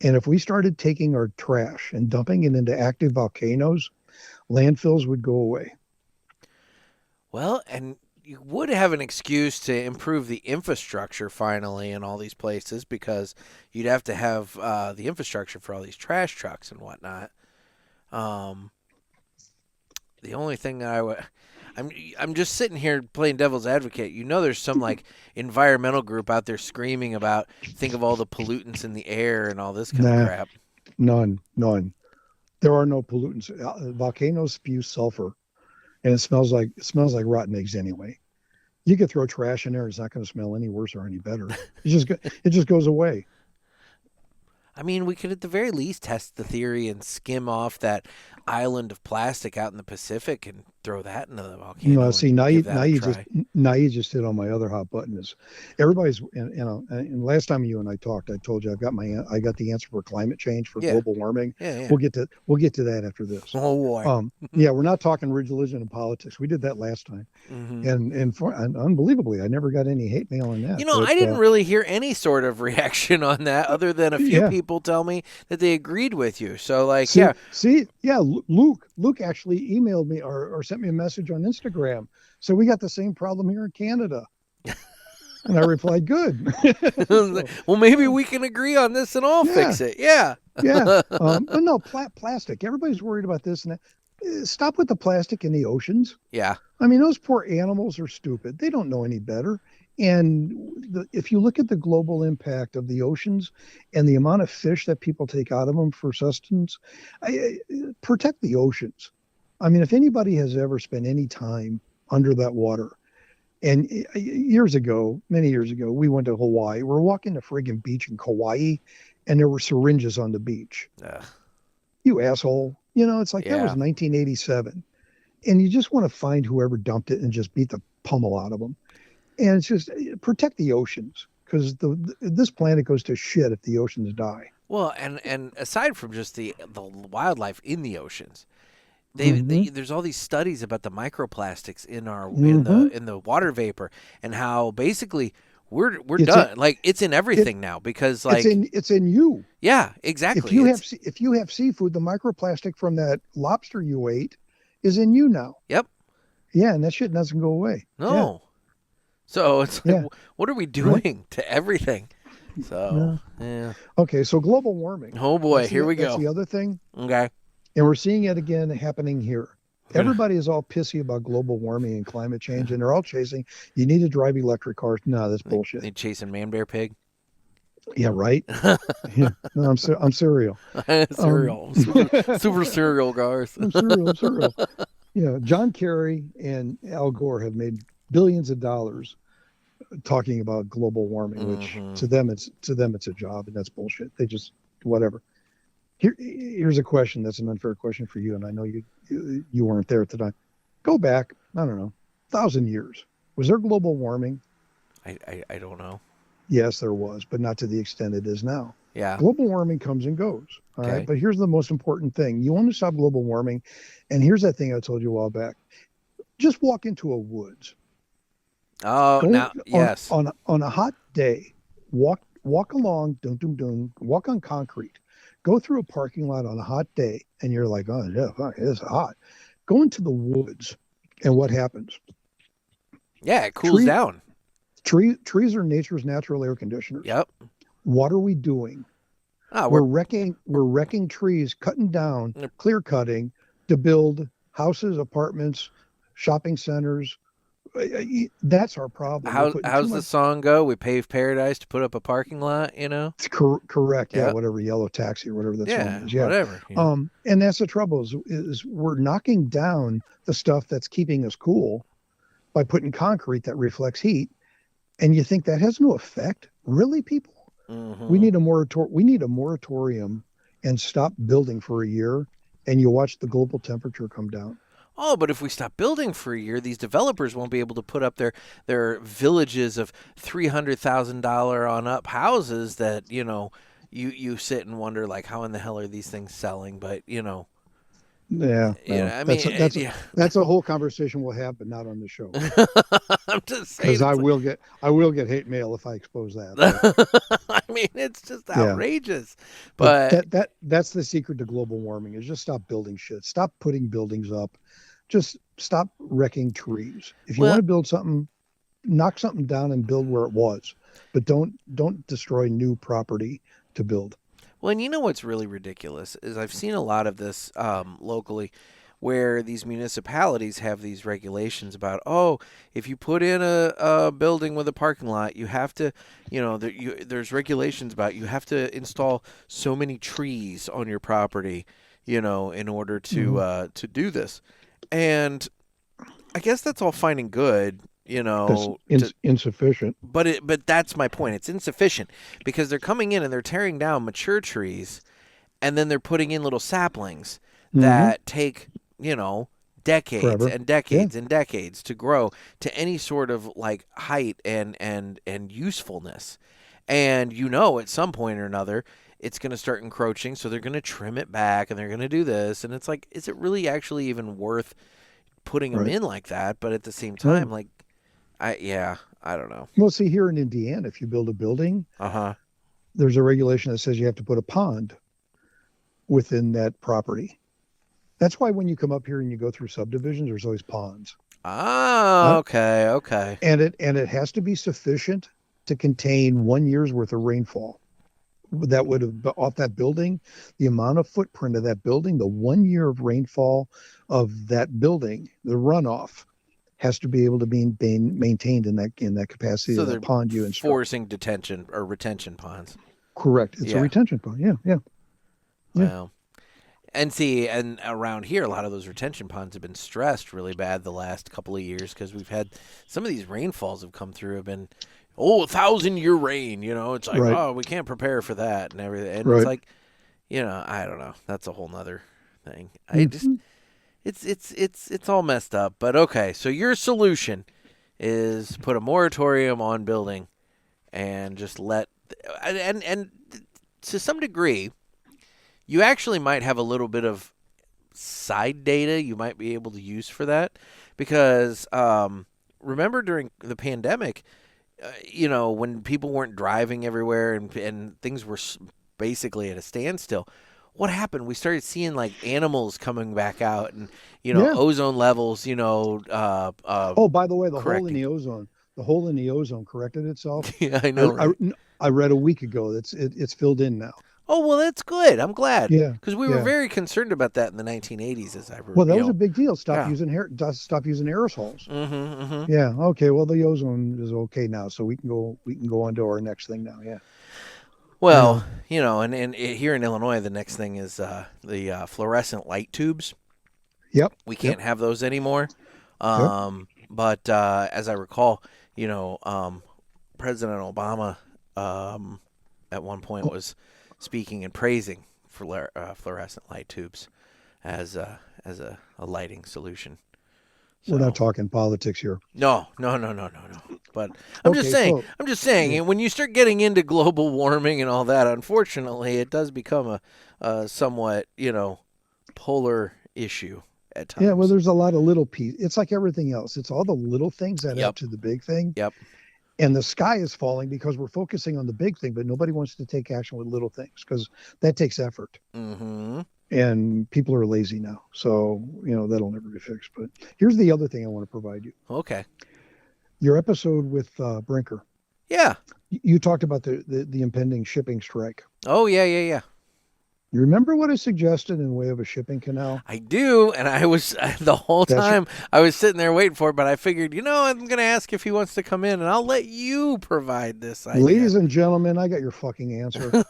And if we started taking our trash and dumping it into active volcanoes, landfills would go away. Well, and you would have an excuse to improve the infrastructure finally in all these places, because you'd have to have the infrastructure for all these trash trucks and whatnot. The only thing I'm just sitting here playing devil's advocate. You know, there's some like environmental group out there screaming about, think of all the pollutants in the air and all this kind of crap. None. There are no pollutants. Volcanoes spew sulfur, and it smells like rotten eggs anyway. You could throw trash in there; it's not going to smell any worse or any better. It just goes away. I mean, we could at the very least test the theory and skim off that island of plastic out in the Pacific and throw that into the volcano. No, see, now you just hit on my other hot button. Is everybody's, and last time you and I talked, I told you I got the answer for climate change, for global warming. Yeah. We'll get to that after this. Oh boy. We're not talking religion and politics. We did that last time, and unbelievably, I never got any hate mail on that. I didn't really hear any sort of reaction on that, other than a few people tell me that they agreed with you. So, Luke actually emailed me or sent me a message on Instagram. So we got the same problem here in Canada. And I replied, good. Well, maybe we can agree on this and I'll fix it. Yeah. But no, plastic. Everybody's worried about this and that. Stop with the plastic in the oceans. Yeah. I mean, those poor animals are stupid. They don't know any better. And if you look at the global impact of the oceans and the amount of fish that people take out of them for sustenance, protect the oceans. I mean, if anybody has ever spent any time under that water, and many years ago, we went to Hawaii. We're walking the friggin' beach in Kauai, and there were syringes on the beach. You asshole. It's like that was 1987. And you just want to find whoever dumped it and just beat the pummel out of them. And it's just protect the oceans, because this planet goes to shit if the oceans die. Well, and aside from just the wildlife in the oceans, there's all these studies about the microplastics in our in the water vapor, and how basically we're done. Like it's in everything now, because like it's in you. Yeah, exactly. If you have seafood, the microplastic from that lobster you ate is in you now. Yep. Yeah, and that shit doesn't go away. No. Yeah. So it's like, what are we doing to everything? So yeah. Okay, so global warming. Oh boy, here we go. That's the other thing. Okay. And we're seeing it again happening here. Everybody is all pissy about global warming and climate change, and they're all chasing, you need to drive electric cars. No, that's bullshit. They chasing man, bear, pig? Yeah, right? Yeah. No, I'm cereal. Cereal. Super cereal, guys. I'm cereal. Yeah, John Kerry and Al Gore have made billions of dollars talking about global warming, which to them it's a job, and that's bullshit. They just whatever. Here's a question that's an unfair question for you, and I know you weren't there at the time. Go back, I don't know, 1,000 years. Was there global warming? I don't know. Yes, there was, but not to the extent it is now. Yeah. Global warming comes and goes. All right. But here's the most important thing. You want to stop global warming, and here's that thing I told you a while back. Just walk into a woods. Yes. On a hot day, walk along, walk on concrete. Go through a parking lot on a hot day, and you're like, oh, yeah, fuck, it's hot. Go into the woods, and what happens? Yeah, it cools down. Trees are nature's natural air conditioners. Yep. What are we doing? We're wrecking trees, cutting down, clear cutting to build houses, apartments, shopping centers. That's our problem. How's the song go? We pave paradise to put up a parking lot, you know? Correct. Yeah, whatever, Yellow Taxi or whatever that song is. Yeah, whatever. Yeah. And that's the trouble is we're knocking down the stuff that's keeping us cool by putting concrete that reflects heat. And you think that has no effect? Really, people? Mm-hmm. We need a moratorium and stop building for a year, and you watch the global temperature come down. Oh, but if we stop building for a year, these developers won't be able to put up their villages of $300,000 on up houses that, you know, you sit and wonder, like, how in the hell are these things selling? But, you know. Yeah. I mean, that's a whole conversation we'll have, but not on the show. I'm just saying. Because I will get hate mail if I expose that. I mean, it's just outrageous. But that's the secret to global warming is just stop building shit. Stop putting buildings up. Just stop wrecking trees. If you want to build something, knock something down and build where it was. But don't destroy new property to build. Well, and you know what's really ridiculous is I've seen a lot of this locally where these municipalities have these regulations about, if you put in a building with a parking lot, you have to, there's regulations about you have to install so many trees on your property, in order to do this. And I guess that's all fine and good. Insufficient. But that's my point. It's insufficient because they're coming in and they're tearing down mature trees, and then they're putting in little saplings that take, decades Forever. And decades and decades to grow to any sort of like height and usefulness. And at some point or another, it's going to start encroaching, so they're going to trim it back and they're going to do this. And it's like, is it really actually even worth putting them in like that? But at the same time, I don't know. Well, see, here in Indiana, if you build a building, there's a regulation that says you have to put a pond within that property. That's why when you come up here and you go through subdivisions, there's always ponds. Oh, okay. And it has to be sufficient to contain 1 year's worth of rainfall. That would have off that building, the amount of footprint of that building, the 1 year of rainfall of that building, the runoff has to be able to be maintained in that capacity of the pond you install. Forcing detention or retention ponds. Correct. It's a retention pond. Yeah. Wow. And around here, a lot of those retention ponds have been stressed really bad the last couple of years because we've had some of these rainfalls have come through have been 1,000-year rain. It's like we can't prepare for that and everything. And it's like, I don't know. That's a whole nother thing. I just. It's all messed up, but okay. So your solution is put a moratorium on building, and just and to some degree, you actually might have a little bit of side data you might be able to use for that, because remember during the pandemic, when people weren't driving everywhere and things were basically at a standstill, what happened? We started seeing like animals coming back out, and ozone levels. Oh, by the way, correcting. the hole in the ozone corrected itself. Yeah, I know. I read a week ago that it's filled in now. Oh, well, that's good. I'm glad. Yeah, because we were very concerned about that in the 1980s, as I remember. Well, that was a big deal. Stop using aerosols. Yeah. Okay. Well, the ozone is okay now, so we can go on to our next thing now. Yeah. Well, and here in Illinois, the next thing is the fluorescent light tubes. Yep. We can't have those anymore. But as I recall, President Obama at one point was speaking and praising fluorescent light tubes as a lighting solution. So, we're not talking politics here. No. But I'm just saying, when you start getting into global warming and all that, unfortunately, it does become a somewhat, polar issue at times. Yeah, well, there's a lot of little pieces. It's like everything else. It's all the little things that add to the big thing. Yep. And the sky is falling because we're focusing on the big thing, but nobody wants to take action with little things because that takes effort. Mm-hmm. And people are lazy now. So, that'll never be fixed. But here's the other thing I want to provide you. Okay. Your episode with Brinker. Yeah. You talked about the impending shipping strike. Oh, yeah. You remember what I suggested in way of a shipping canal? I do, and I was the whole time I was sitting there waiting for it, but I figured, I'm going to ask if he wants to come in, and I'll let you provide this idea. Ladies and gentlemen, I got your fucking answer.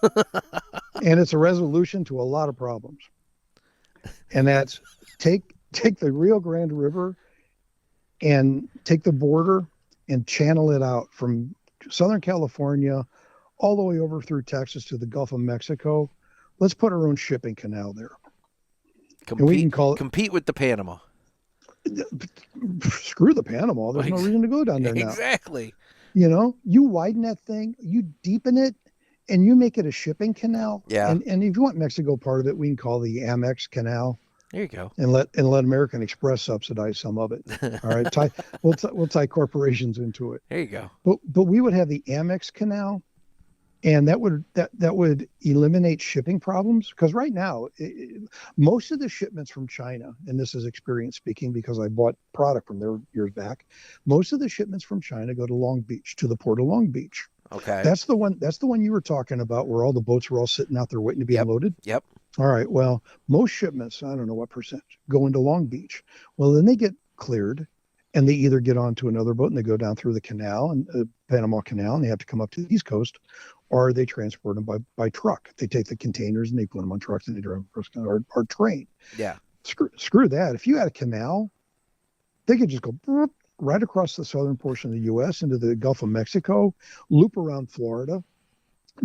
And it's a resolution to a lot of problems. And that's take the Rio Grande River and take the border and channel it out from Southern California all the way over through Texas to the Gulf of Mexico. Let's put our own shipping canal there. And we can call it compete with the Panama. Screw the Panama. There's no reason to go down there now. Exactly. You widen that thing, you deepen it, and you make it a shipping canal. Yeah. And if you want Mexico part of it, we can call the Amex Canal. There you go. And let American Express subsidize some of it. All right. We'll tie corporations into it. There you go. But we would have the Amex Canal. And that would eliminate shipping problems, because right now, most of the shipments from China, and this is experience speaking because I bought product from there years back, most of the shipments from China go to Long Beach, to the port of Long Beach. Okay. That's the one you were talking about, where all the boats were all sitting out there waiting to be unloaded. Yep. All right. Well, most shipments, I don't know what percent, go into Long Beach. Well, then they get cleared, and they either get onto another boat and they go down through the canal, and Panama Canal, and they have to come up to the East Coast, or they transport them by truck. They take the containers and they put them on trucks and they drive them or train. Yeah. Screw that. If you had a canal, they could just go right across the southern portion of the U.S. into the Gulf of Mexico, loop around Florida.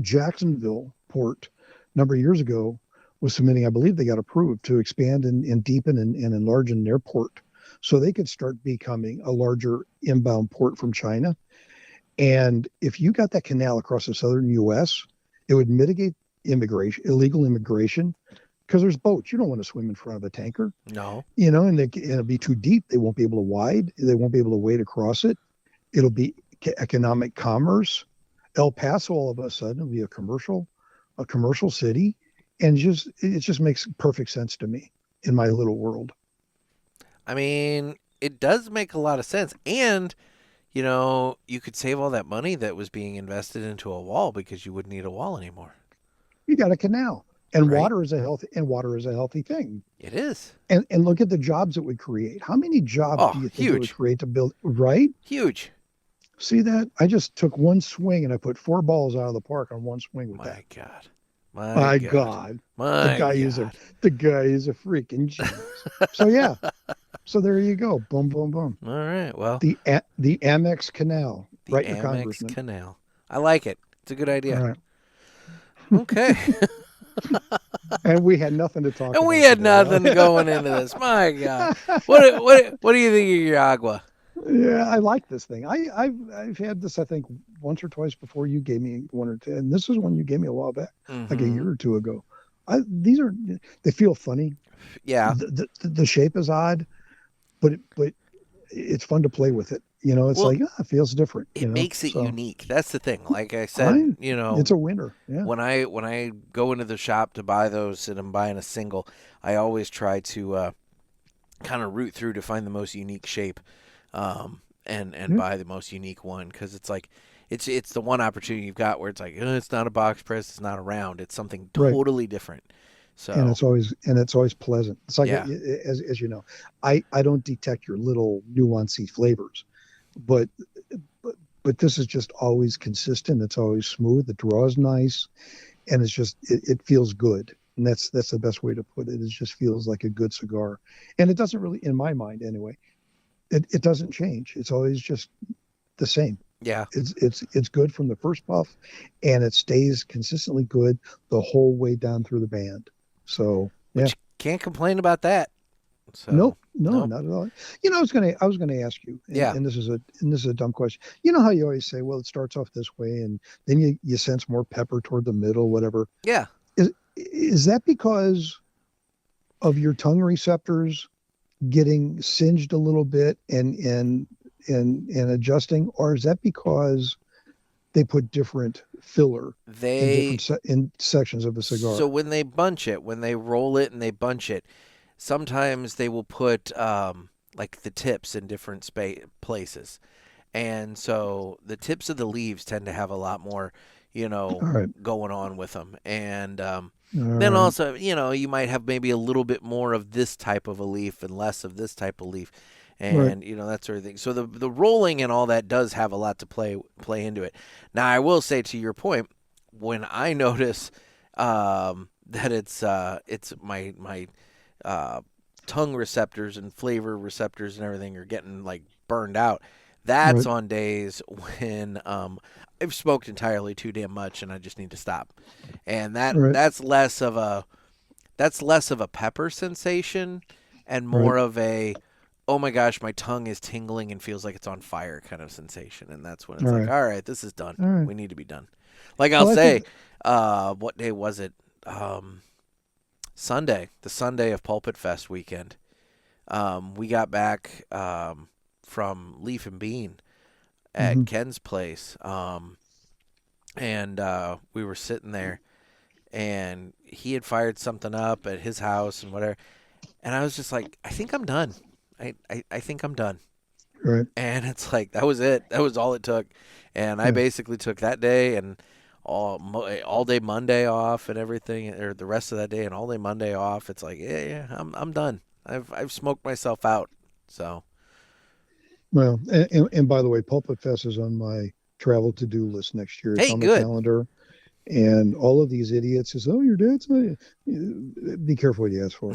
Jacksonville Port, a number of years ago, was submitting, I believe they got approved to expand and deepen and enlarge an airport, so they could start becoming a larger inbound port from China. And if you got that canal across the southern U.S., it would mitigate illegal immigration, because there's boats. You don't want to swim in front of a tanker. No. And it'll be too deep. They won't be able to wade. They won't be able to wade across it. It'll be economic commerce. El Paso, all of a sudden, will be a commercial city. And it just makes perfect sense to me in my little world. I mean, it does make a lot of sense. And, you could save all that money that was being invested into a wall, because you wouldn't need a wall anymore. You got a canal. And water is a healthy thing. It is. And look at the jobs it would create. How many jobs do you think it would create to build? Right? Huge. See that? I just took one swing and I put 4 balls out of the park on one swing with that. My God. The guy is a freaking genius. So yeah. So there you go. Boom, boom, boom. All right. Well, the Amex Canal. The Amex Canal. I like it. It's a good idea. All right. Okay. And we had nothing to talk about. And we had nothing going into this. My God. What do you think of your Yagua? Yeah, I like this thing. I've had this, I think, once or twice before. You gave me one or two, and this is one you gave me a while back, like a year or two ago. They feel funny. Yeah. The shape is odd, but it's fun to play with it. It's like, it feels different. It makes it unique. That's the thing. Like I said, it's a winner. Yeah. When I go into the shop to buy those and I'm buying a single, I always try to kind of root through to find the most unique shape, and buy the most unique one, because it's like it's the one opportunity you've got where it's like, it's not a box press, it's not a round, it's something totally different. So and it's always pleasant. It's like, as you know, I don't detect your little nuancy flavors, but this is just always consistent. It's always smooth. The draw is nice, and it's just it feels good. And that's the best way to put it. It just feels like a good cigar, and it doesn't really, in my mind anyway, it doesn't change. It's always just the same. Yeah, it's good from the first puff, and it stays consistently good the whole way down through the band. So can't complain about that. So, no, not at all. I was gonna ask you. And this is a dumb question. You know how you always say, well, it starts off this way, and then you sense more pepper toward the middle, whatever. Yeah. Is that because of your tongue receptors getting singed a little bit and adjusting, or is that because they put different filler in sections of the cigar? So when they bunch it, when they roll it and they bunch it, sometimes they will put like the tips in different places, and so the tips of the leaves tend to have a lot more, going on with them, and then also, you might have maybe a little bit more of this type of a leaf and less of this type of leaf, and that sort of thing. So the rolling and all that does have a lot to play into it. Now, I will say, to your point, when I notice that it's my tongue receptors and flavor receptors and everything are getting like burned out, that's on days when I've smoked entirely too damn much and I just need to stop. And that's less of a pepper sensation and more of a, oh my gosh, my tongue is tingling and feels like it's on fire kind of sensation. And that's when it's like, all right, this is done. We need to be done. Like I'll say, what day was it? Sunday, the Sunday of Pulpit Fest weekend. We got back from Leaf and Bean at Ken's place, and we were sitting there, and he had fired something up at his house and whatever, and I was just like, I think I'm done. I think I'm done. Right. And it's like, that was it. That was all it took. And I basically took that day and all day Monday off and everything, or the rest of that day and all day Monday off. It's like, I'm done. I've smoked myself out. So. Well, and by the way, Pulpit Fest is on my travel to-do list next year. It's on the calendar. And all of these idiots says, "Oh, your dad's not." Be careful what you ask for.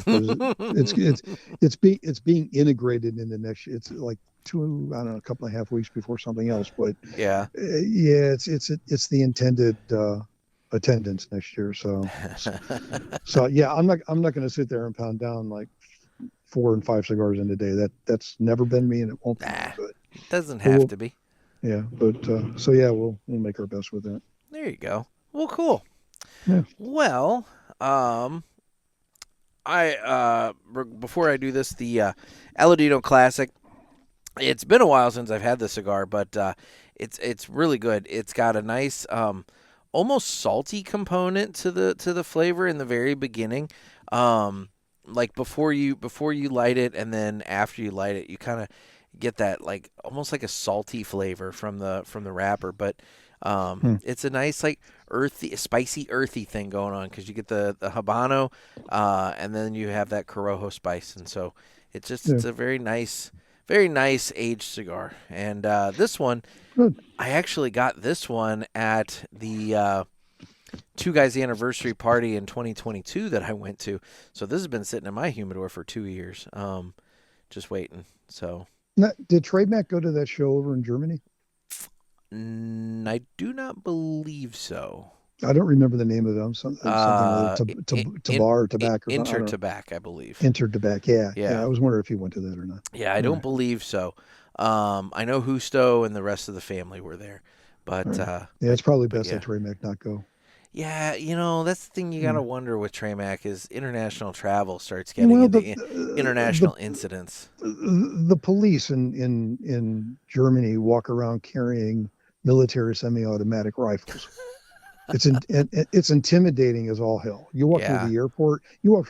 It's being integrated into next year. It's like a couple and a half weeks before something else. But it's the intended attendance next year. So I'm not going to sit there and pound down like 4 and 5 cigars in a day. That's never been me, and it won't be. But it doesn't have to be. Yeah, but we'll make our best with that. There you go. Well, cool. Yeah. Well, before I do this, the Aladino Classic. It's been a while since I've had this cigar, but it's really good. It's got a nice, almost salty component to the flavor in the very beginning. Like before you light it, and then after you light it, you kind of get that like almost like a salty flavor from the wrapper, but. It's a nice, like, spicy, earthy thing going on, because you get the Habano, and then you have that Corojo spice, and so it's a very nice aged cigar. And this one, I actually got this one at the Two Guys Anniversary Party in 2022 that I went to. So this has been sitting in my humidor for 2 years, just waiting. So now, did Trade Mac go to that show over in Germany? I do not believe so. I don't remember the name of them. Something like Tabar, Tobacco. Inter Tobacco, I believe. Inter Tobacco, yeah. I was wondering if he went to that or not. Yeah, I don't believe so. I know Husto and the rest of the family were there, but yeah, it's probably best that Trey Mac not go. Yeah, that's the thing you gotta wonder with Trey Mac is international travel starts getting into international incidents. The police in Germany walk around carrying military semi-automatic rifles. It's intimidating as all hell. You walk through the airport. You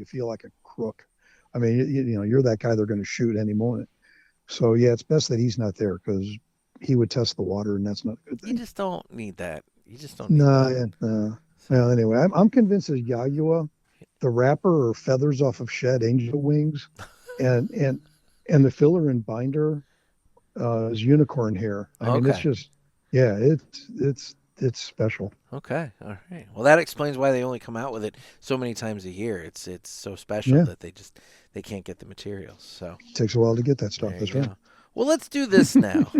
feel like a crook. I mean, you're that guy they're going to shoot any moment. So yeah, it's best that he's not there because he would test the water, and that's not a good thing. You just don't need that. You just don't need that. No. Well, anyway, I'm convinced that Yagua, the wrapper or feathers off of shed angel wings, and the filler and binder is unicorn hair. I mean, it's just, it's special. Okay, all right. Well, that explains why they only come out with it so many times a year. It's so special that they can't get the materials. So it takes a while to get that stuff. That's right. Well, let's do this now.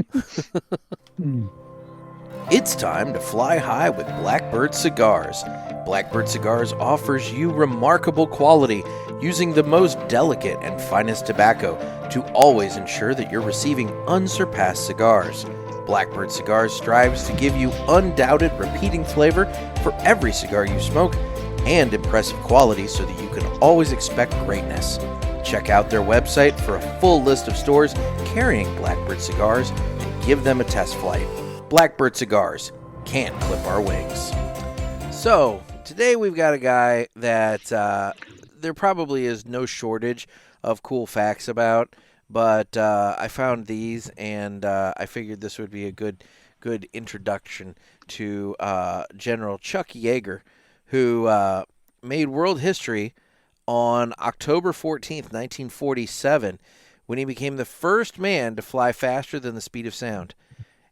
It's time to fly high with Blackbird Cigars. Blackbird Cigars offers you remarkable quality using the most delicate and finest tobacco to always ensure that you're receiving unsurpassed cigars. Blackbird Cigars strives to give you undoubted repeating flavor for every cigar you smoke and impressive quality so that you can always expect greatness. Check out their website for a full list of stores carrying Blackbird Cigars and give them a test flight. Blackbird Cigars can't clip our wings. So, today we've got a guy that there probably is no shortage of cool facts about, but I found these and I figured this would be a good introduction to General Chuck Yeager, who made world history on October 14th, 1947, when he became the first man to fly faster than the speed of sound.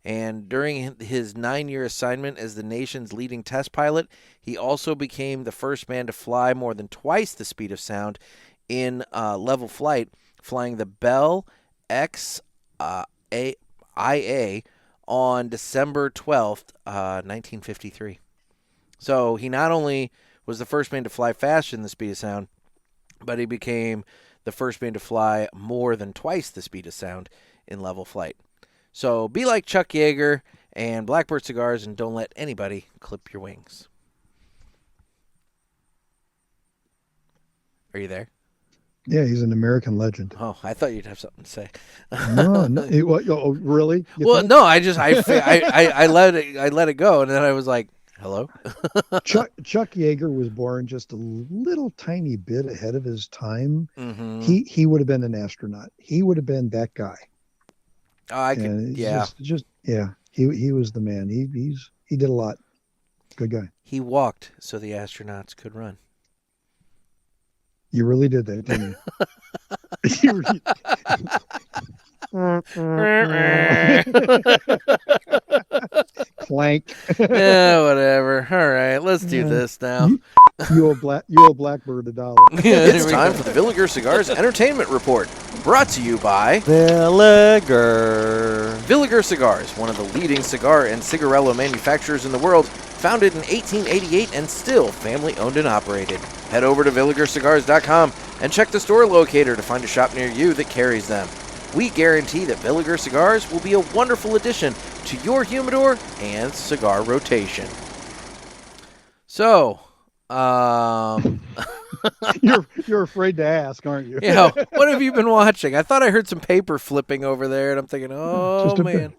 And during his 9-year assignment as the nation's leading test pilot, he also became the first man to fly more than twice the speed of sound in level flight, flying the Bell XIA on December 12th, 1953. So he not only was the first man to fly faster than the speed of sound, but he became the first man to fly more than twice the speed of sound in level flight. So be like Chuck Yeager and Blackbird Cigars and don't let anybody clip your wings. Are you there? Yeah, he's an American legend. Oh, I thought you'd have something to say. No. Oh, really? No. I let it go, and then I was like, "Hello." Chuck Yeager was born just a little tiny bit ahead of his time. Mm-hmm. He would have been an astronaut. He would have been that guy. Oh, He was the man. He did a lot. Good guy. He walked so the astronauts could run. You really did that, didn't you? Clank. Yeah, whatever. All right, let's do this now. You owe Blackbird $1. It's time for the Villiger Cigars Entertainment Report, brought to you by Villiger. Villiger Cigars, one of the leading cigar and cigarello manufacturers in the world, founded in 1888 and still family-owned and operated. Head over to VilligerCigars.com and check the store locator to find a shop near you that carries them. We guarantee that Villiger Cigars will be a wonderful addition to your humidor and cigar rotation. So, you're afraid to ask, aren't you? Yeah. What have you been watching? I thought I heard some paper flipping over there, and I'm thinking, oh man,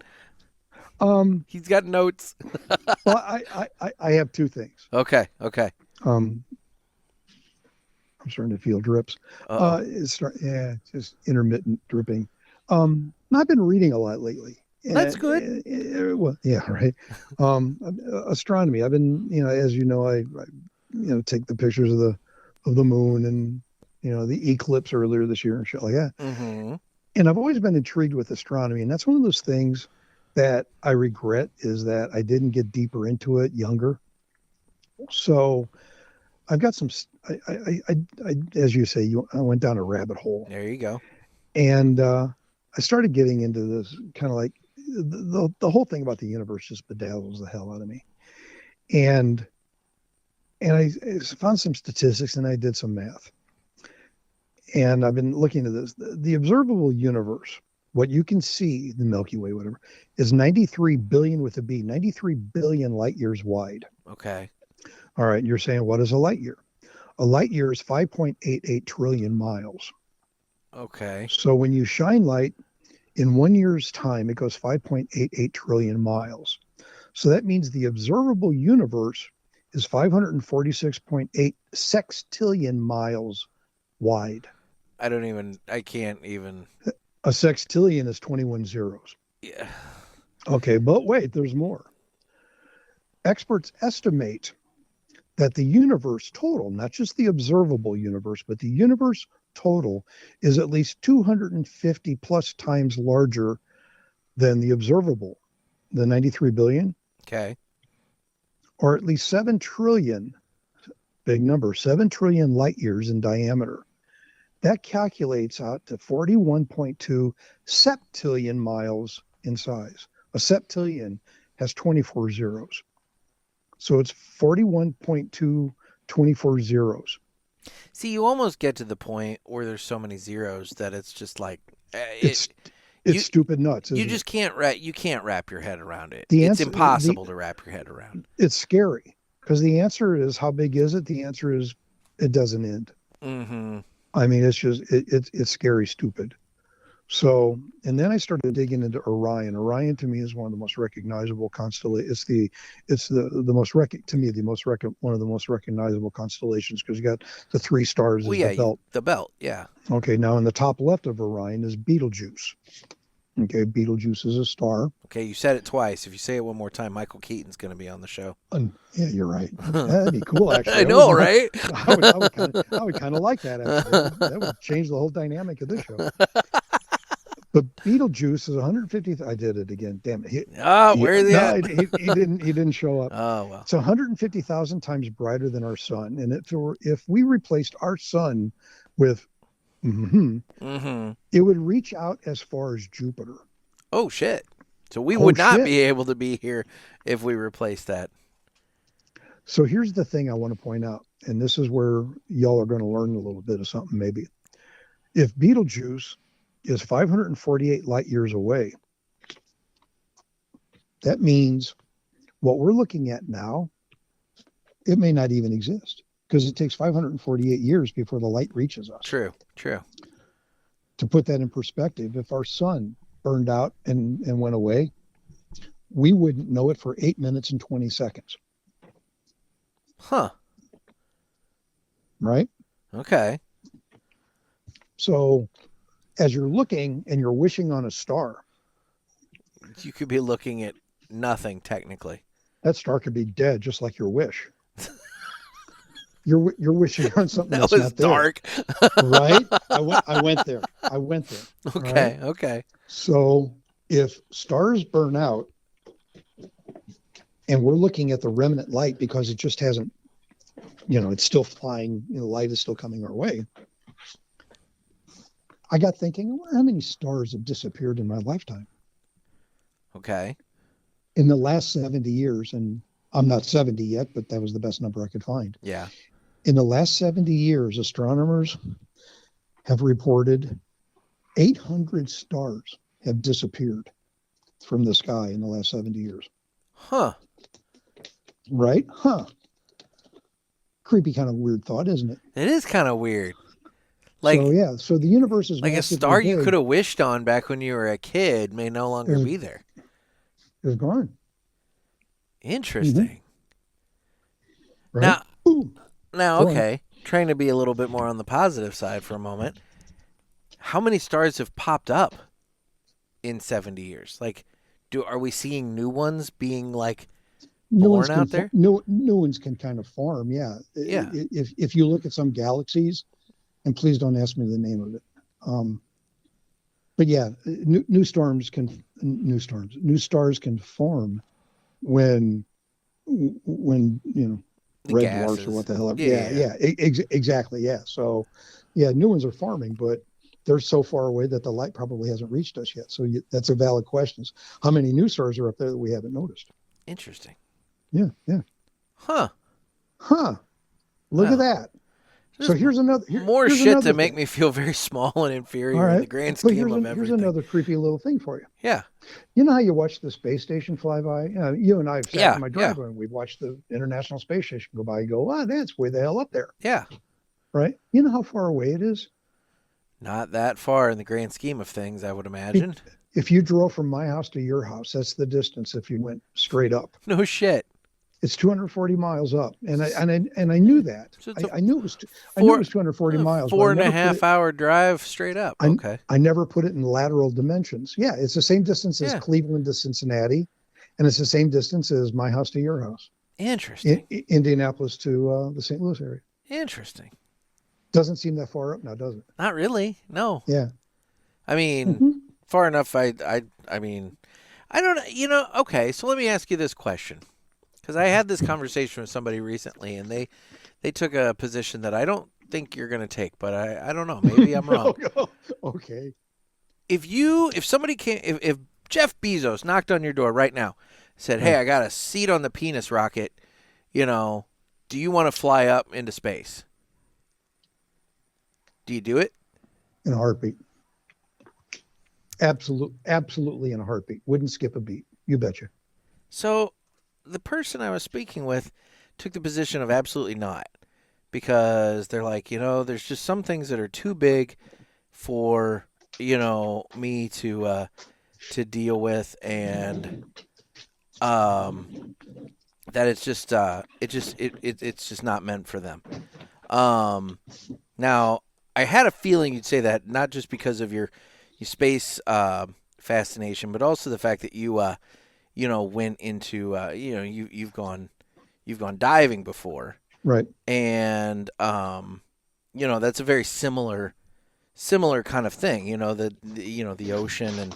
he's got notes. Well, I have two things. Okay. I'm starting to feel drips. Just intermittent dripping. I've been reading a lot lately. That's good. Well, yeah, right. Astronomy. I've been, as you know, I take the pictures of the moon and the eclipse earlier this year and shit like that. Mm-hmm. And I've always been intrigued with astronomy, and that's one of those things that I regret is that I didn't get deeper into it younger. So I've got some. I as you say, I went down a rabbit hole. There you go. And I started getting into this kind of like the whole thing about the universe just bedazzles the hell out of me. And I found some statistics and I did some math. And I've been looking at this. The observable universe what you can see, the Milky Way, whatever, is 93 billion with a B, 93 billion light years wide. Okay. All right. You're saying, what is a light year? A light year is 5.88 trillion miles. Okay. So when you shine light, in 1 year's time, it goes 5.88 trillion miles. So that means the observable universe is 546.8 sextillion miles wide. I can't even. A sextillion is 21 zeros. Yeah. Okay, but wait, there's more. Experts estimate that the universe total, not just the observable universe, but the universe total is at least 250 plus times larger than the observable, the 93 billion. Okay. Or at least 7 trillion, big number, 7 trillion light years in diameter. That calculates out to 41.2 septillion miles in size. A septillion has 24 zeros. So it's 41.2, 24 zeros. See, you almost get to the point where there's so many zeros that it's just like It's stupid nuts. You just can't wrap your head around it. It's impossible to wrap your head around. It's scary because the answer is, how big is it? The answer is, it doesn't end. Mm-hmm. I mean, it's just it's scary, stupid. So, and then I started digging into Orion. Orion to me is one of the most recognizable constellations. It's the most one of the most recognizable constellations because you got the 3 stars as the belt. The belt, yeah. Okay, now in the top left of Orion is Betelgeuse. Okay, Betelgeuse is a star. Okay, you said it twice. If you say it one more time, Michael Keaton's going to be on the show. Yeah, you're right. That'd be cool, actually. I know, right? I would kind of like that, actually. That would change the whole dynamic of this show. But Betelgeuse is 150. I did it again. Damn it. Where is he at? He didn't show up. Oh, well. It's 150,000 times brighter than our sun. And if we replaced our sun with it would reach out as far as Jupiter. Oh, shit. So we would not be able to be here if we replaced that. So here's the thing I want to point out, and this is where y'all are going to learn a little bit of something maybe. If Betelgeuse is 548 light years away, that means what we're looking at now, it may not even exist because it takes 548 years before the light reaches us. True. To put that in perspective, if our sun burned out and went away, we wouldn't know it for 8 minutes and 20 seconds. Huh. Right? Okay. So as you're looking and you're wishing on a star, you could be looking at nothing technically. That star could be dead, just like your wish. You're wishing on something that that's was not there. Dark. Right? I went there. Okay. Right? Okay. So if stars burn out and we're looking at the remnant light because it just hasn't, it's still flying, light is still coming our way. I got thinking, I wonder how many stars have disappeared in my lifetime. Okay. In the last 70 years, and I'm not 70 yet, but that was the best number I could find. Yeah. In the last 70 years, astronomers have reported 800 stars have disappeared from the sky in the last 70 years. Huh. Right? Huh. Creepy kind of weird thought, isn't it? It is kind of weird. So the universe is like a star you could have wished on back when you were a kid may no longer be there. It's gone. Interesting. Mm-hmm. Right? Now, okay, trying to be a little bit more on the positive side for a moment. How many stars have popped up in 70 years? Like, are we seeing new ones being born out there? New ones can kind of form, yeah. Yeah. If you look at some galaxies, and please don't ask me the name of it. But yeah, new stars can form when red gases. dwarfs or what the hell. Yeah. Exactly. Yeah. So, yeah, new ones are forming, but they're so far away that the light probably hasn't reached us yet. So that's a valid question. How many new stars are up there that we haven't noticed? Interesting. Yeah. Huh. Look at that. So here's another to make me feel very small and inferior in the grand scheme of everything. Here's another creepy little thing for you. Yeah. You know how you watch the space station fly by? You and I have sat in my driveway and we've watched the International Space Station go by and go, wow, that's way the hell up there. Yeah. Right? You know how far away it is? Not that far in the grand scheme of things, I would imagine. If you drove from my house to your house, that's the distance if you went straight up. No shit. It's 240 miles up, and I knew that. So I knew it was 240 miles. 4.5 hour drive straight up. Okay. I never put it in lateral dimensions. Yeah, it's the same distance as Cleveland to Cincinnati, and it's the same distance as my house to your house. Interesting. Indianapolis to the St. Louis area. Interesting. Doesn't seem that far up now, does it? Not really. No. Yeah. I mean, far enough. I mean, I don't know. You know. Okay. So let me ask you this question. Because I had this conversation with somebody recently, and they took a position that I don't think you're going to take, but I don't know. Maybe I'm wrong. Okay. If somebody came, if Jeff Bezos knocked on your door right now, said, "Hey, I got a seat on the penis rocket. You know, do you want to fly up into space?" Do you do it? In a heartbeat. Absolutely in a heartbeat. Wouldn't skip a beat. You betcha. So the person I was speaking with took the position of absolutely not, because they're like, you know, there's just some things that are too big for, you know, me to deal with, and that it's just it's just not meant for them. Now I had a feeling you'd say that, not just because of your space fascination, but also the fact that you went into you've gone diving before, right? And that's a very similar kind of thing. You know, the ocean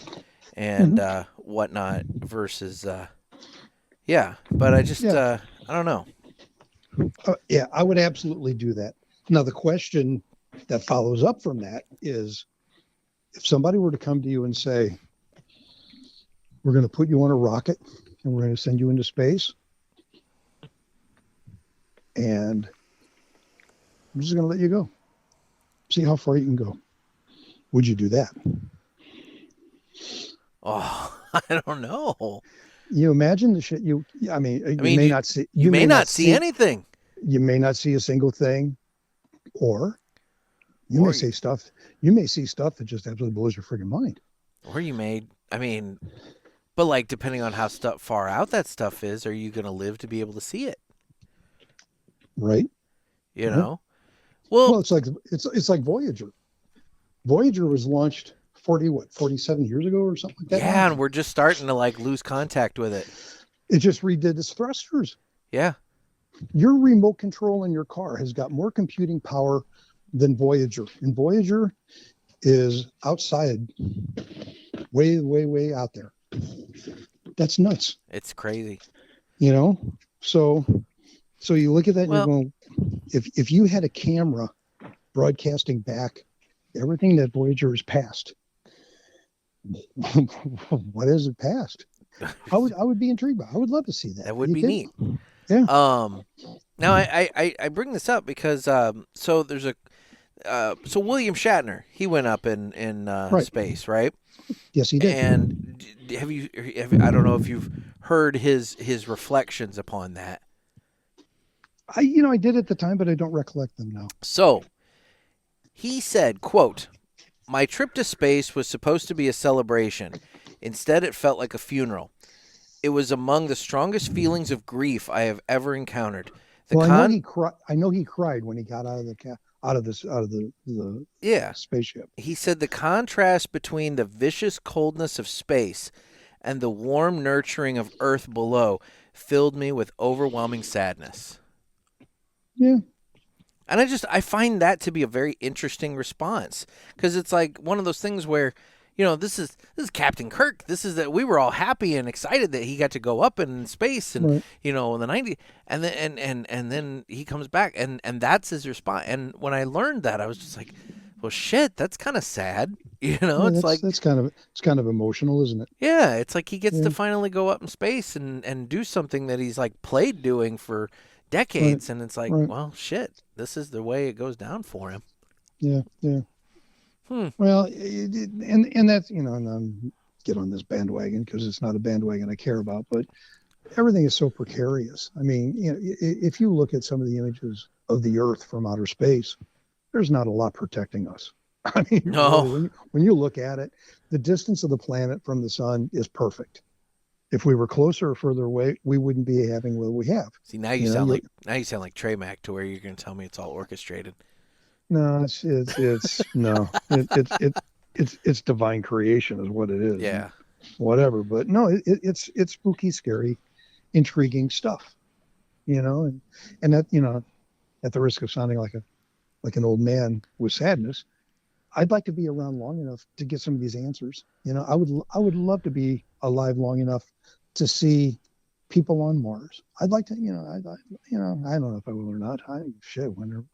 and whatnot versus But I just I don't know. Yeah, I would absolutely do that. Now the question that follows up from that is, if somebody were to come to you and say, we're going to put you on a rocket and we're going to send you into space, and I'm just going to let you go, see how far you can go, would you do that? Oh, I don't know. You imagine the shit you may not see. You may not see anything. You may not see a single thing, or you may see stuff. You may see stuff that just absolutely blows your freaking mind. Or you may, but like, depending on how far out that stuff is, are you going to live to be able to see it? Right. You know. Well, it's like Voyager. Voyager was launched 47 years ago or something like that. Yeah, and we're just starting to lose contact with it. It just redid its thrusters. Yeah. Your remote control in your car has got more computing power than Voyager. And Voyager is outside, way, way, way out there. That's nuts. It's crazy. You know? So you look at that and you're going, if you had a camera broadcasting back everything that Voyager has passed, what has it passed? I would be intrigued by it. I would love to see that. That would be neat. Yeah. Now I bring this up because so there's so William Shatner, he went up in space, right? Yes, he did. And have you I don't know if you've heard his reflections upon that. I did at the time, but I don't recollect them now. So he said, quote, "My trip to space was supposed to be a celebration. Instead, it felt like a funeral. It was among the strongest feelings of grief I have ever encountered." I know he cried when he got out of the spaceship. He said the contrast between the vicious coldness of space and the warm nurturing of Earth below filled me with overwhelming sadness. Yeah. And I find that to be a very interesting response, because it's like one of those things where, this is Captain Kirk. This is that we were all happy and excited that he got to go up in space and in the 90s, and then he comes back and that's his response. And when I learned that, I was just like, well, shit, that's kind of sad. It's kind of emotional, isn't it? Yeah, it's like he gets to finally go up in space and do something that he's played doing for decades, and it's like, well, shit, this is the way it goes down for him. Yeah. Well, and that's, and I'm get on this bandwagon because it's not a bandwagon I care about, but everything is so precarious. I mean, if you look at some of the images of the Earth from outer space, there's not a lot protecting us. I mean, no. Really, when you look at it, the distance of the planet from the sun is perfect. If we were closer or further away, we wouldn't be having what we have. See, now you sound like Trey Mac, to where you're going to tell me it's all orchestrated. No, it's divine creation is what it is. Yeah. Whatever, but no, it's spooky, scary, intriguing stuff, and that, at the risk of sounding like an old man with sadness, I'd like to be around long enough to get some of these answers. I would love to be alive long enough to see people on Mars. I'd like to, I don't know if I will or not.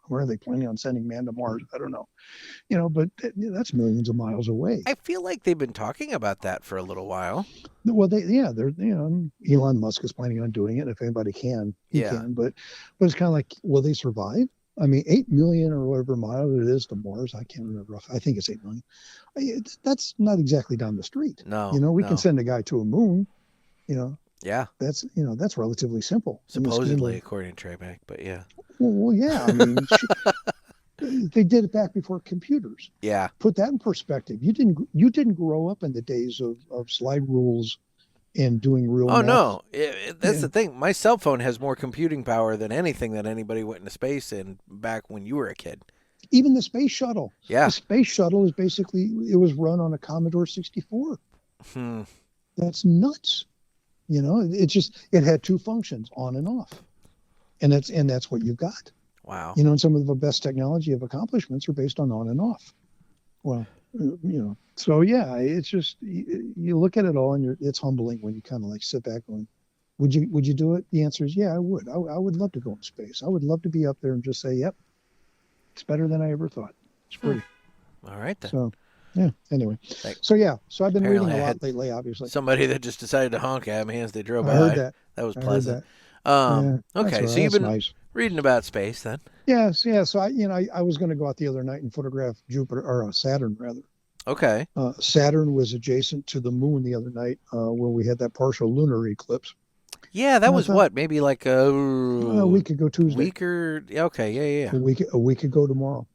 Where are they planning on sending man to Mars? I don't know, but that's millions of miles away. I feel like they've been talking about that for a little while. Well, they're, Elon Musk is planning on doing it. If anybody can, he can, but it's kind of like, will they survive? I mean, 8 million or whatever miles it is to Mars. I can't remember. I think it's 8 million. That's not exactly down the street. No, we can send a guy to a moon, Yeah. That's relatively simple. Supposedly, according to Treyback, but yeah. Well, yeah. I mean, they did it back before computers. Yeah. Put that in perspective. You didn't grow up in the days of slide rules and doing real math. No. That's the thing. My cell phone has more computing power than anything that anybody went into space in back when you were a kid. Even the space shuttle. Yeah. The space shuttle is basically, it was run on a Commodore 64. That's nuts. It had two functions, on and off. And that's what you've got. Wow. And some of the best technology of accomplishments are based on and off. Well, so yeah, it's just, you look at it all and it's humbling when you kind of like sit back going, would you do it? The answer is, yeah, I would. I would love to go in space. I would love to be up there and just say, yep, it's better than I ever thought. It's pretty. All right then. So, yeah. Anyway, so I've been reading a lot lately. Obviously, somebody that just decided to honk at me as they drove by. I heard that. That was pleasant. Okay, so you've been reading about space then? Yes, yeah. So I was going to go out the other night and photograph Jupiter or Saturn rather. Okay. Saturn was adjacent to the moon the other night when we had that partial lunar eclipse. Yeah, that was maybe like a week ago Tuesday. Yeah. A week ago tomorrow,